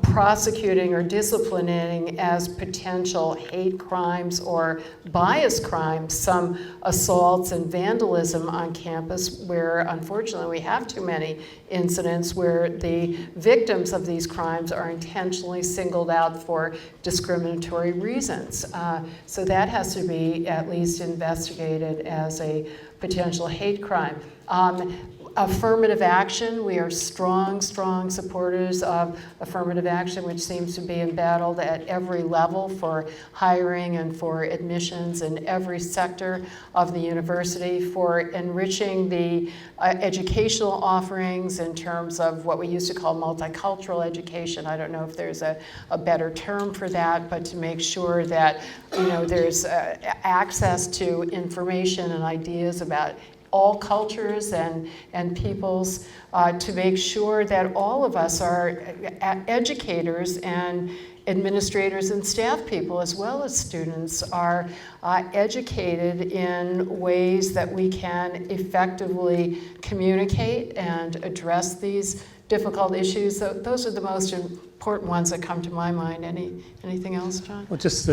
prosecuting or disciplining as potential hate crimes or bias crimes some assaults and vandalism on campus, where unfortunately we have too many incidents where the victims of these crimes are intentionally singled out for discriminatory reasons. So that has to be at least investigated as a potential hate crime. Affirmative action, we are strong supporters of affirmative action, which seems to be embattled at every level for hiring and for admissions in every sector of the university, for enriching the educational offerings in terms of what we used to call multicultural education. I don't know if there's a better term for that, but to make sure that there's access to information and ideas about all cultures and peoples, to make sure that all of us are educators and administrators and staff people, as well as students, are educated in ways that we can effectively communicate and address these difficult issues. So those are the most important ones that come to my mind. Anything else, John? Well, just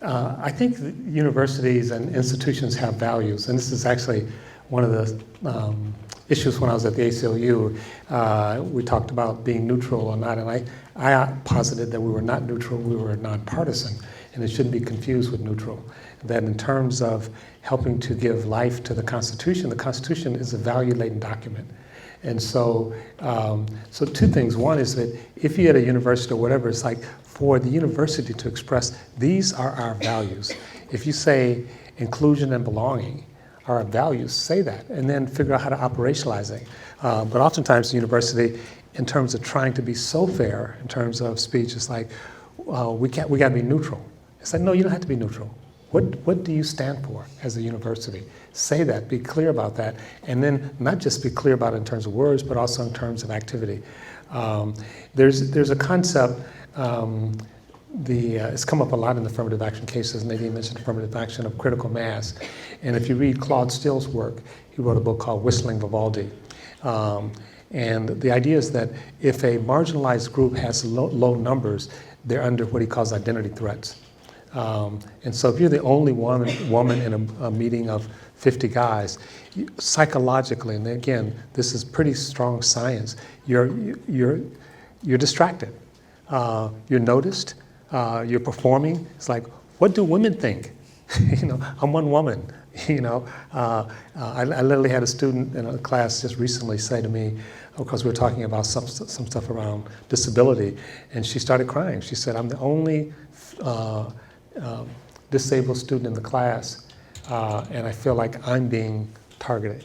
I think that universities and institutions have values, and this is actually one of the issues when I was at the ACLU. We talked about being neutral or not, and I posited that we were not neutral, we were nonpartisan, and it shouldn't be confused with neutral. That in terms of helping to give life to the Constitution is a value-laden document. And so, two things. One is that if you're at a university or whatever, it's like for the university to express, these are our values. If you say inclusion and belonging are our values, say that, and then figure out how to operationalize it. But oftentimes the university, in terms of trying to be so fair in terms of speech, it's like, we got to be neutral. It's like, no, you don't have to be neutral. What do you stand for as a university? Say that, be clear about that, and then not just be clear about it in terms of words, but also in terms of activity. There's a concept, it's come up a lot in affirmative action cases. Nadine mentioned affirmative action of critical mass. And if you read Claude Still's work, he wrote a book called Whistling Vivaldi. And the idea is that if a marginalized group has low numbers, they're under what he calls identity threats. And so if you're the only woman in a meeting of 50 guys, psychologically, and again, this is pretty strong science, you're distracted. You're noticed, you're performing. It's like, what do women think I'm one woman. I literally had a student in a class just recently say to me, because we were talking about some stuff around disability, and she started crying. She said, I'm the only disabled student in the class, and I feel like I'm being targeted.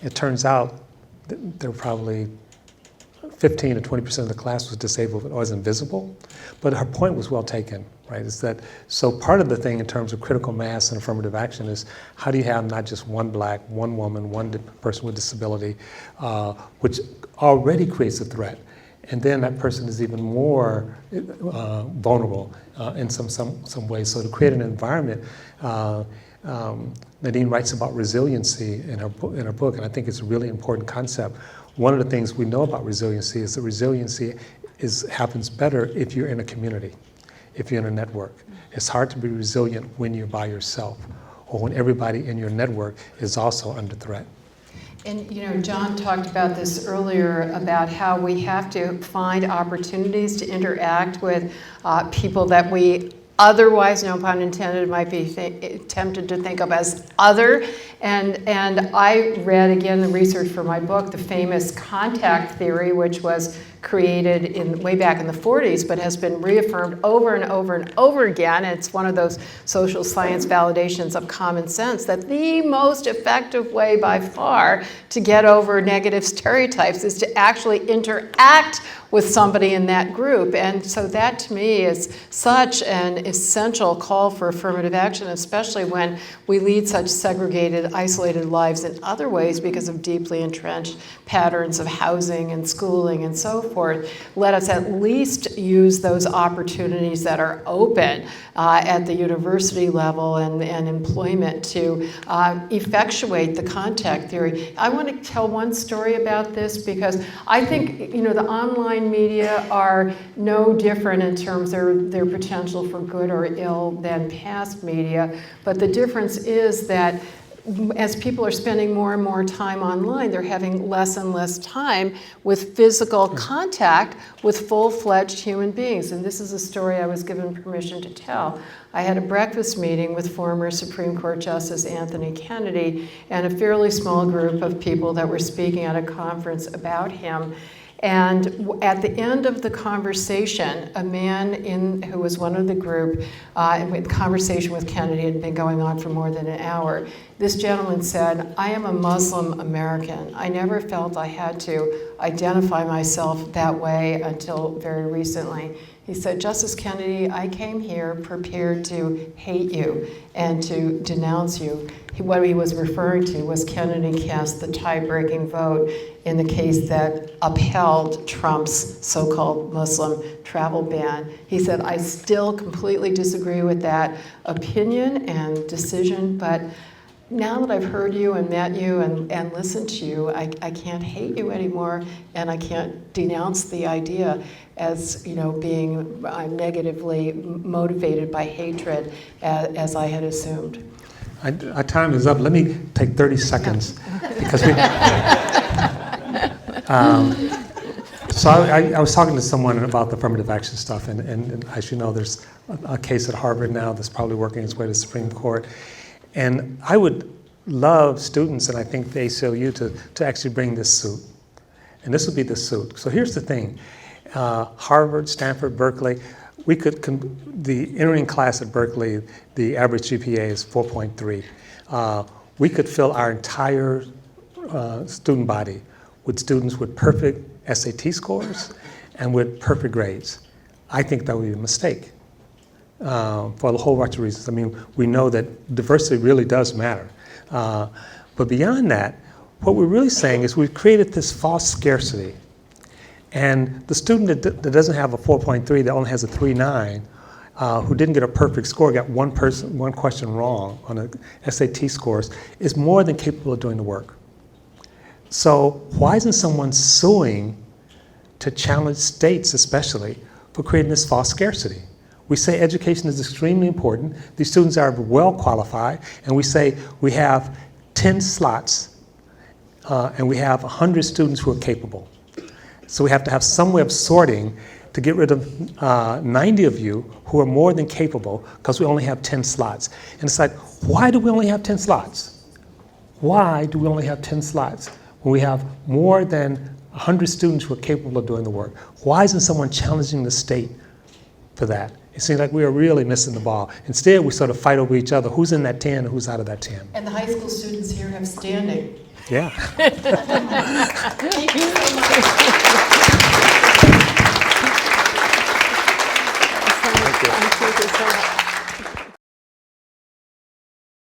It turns out that there were probably 15 to 20% of the class was disabled or was invisible, but her point was well taken, right? Is that, so part of the thing in terms of critical mass and affirmative action is how do you have not just one black, one woman, one person with disability, which already creates a threat, and then that person is even more vulnerable in some ways. So to create an environment, Nadine writes about resiliency in her book, and I think it's a really important concept. One of the things we know about resiliency is that resiliency happens better if you're in a community, if you're in a network. It's hard to be resilient when you're by yourself or when everybody in your network is also under threat. And John talked about this earlier about how we have to find opportunities to interact with people that we otherwise, no pun intended, might be tempted to think of as other. And I read again the research for my book, the famous contact theory, which was created way back in the 40s, but has been reaffirmed over and over and over again. It's one of those social science validations of common sense that the most effective way by far to get over negative stereotypes is to actually interact with somebody in that group. And so that to me is such an essential call for affirmative action, especially when we lead such segregated, isolated lives in other ways because of deeply entrenched patterns of housing and schooling and so forth. Let us at least use those opportunities that are open at the university level and employment to effectuate the contact theory. I want to tell one story about this because I think the online media are no different in terms of their potential for good or ill than past media, but the difference is that as people are spending more and more time online, they're having less and less time with physical contact with full-fledged human beings. And this is a story I was given permission to tell. I had a breakfast meeting with former Supreme Court Justice Anthony Kennedy and a fairly small group of people that were speaking at a conference about him. And at the end of the conversation, a man who was one of the group, the conversation with Kennedy had been going on for more than an hour. This gentleman said, I am a Muslim American. I never felt I had to identify myself that way until very recently. He said, Justice Kennedy, I came here prepared to hate you and to denounce you. What he was referring to was Kennedy cast the tie-breaking vote in the case that upheld Trump's so-called Muslim travel ban. He said, I still completely disagree with that opinion and decision, but now that I've heard you and met you and listened to you, I can't hate you anymore, and I can't denounce the idea as being negatively motivated by hatred as I had assumed. Our time is up. Let me take 30 seconds because so I was talking to someone about the affirmative action stuff, and as you know, there's a case at Harvard now that's probably working its way to the Supreme Court. And I would love students, and I think the ACLU, to actually bring this suit. And this would be the suit. So here's the thing. Harvard, Stanford, Berkeley, the entering class at Berkeley, the average GPA is 4.3. We could fill our entire student body with students with perfect SAT scores and with perfect grades. I think that would be a mistake. For a whole bunch of reasons. I mean, we know that diversity really does matter. But beyond that, what we're really saying is we've created this false scarcity. And the student that doesn't have a 4.3, that only has a 3.9, who didn't get a perfect score, got one question wrong on a SAT scores, is more than capable of doing the work. So why isn't someone suing to challenge states, especially, for creating this false scarcity? We say education is extremely important. These students are well qualified, and we say we have 10 slots, and we have 100 students who are capable. So we have to have some way of sorting to get rid of 90 of you who are more than capable because we only have 10 slots. And it's like, why do we only have 10 slots? Why do we only have 10 slots when we have more than 100 students who are capable of doing the work? Why isn't someone challenging the state for that? It seems like we are really missing the ball. Instead, we sort of fight over each other. Who's in that 10 and who's out of that 10? And the high school students here have standing. Yeah. Thank you so much.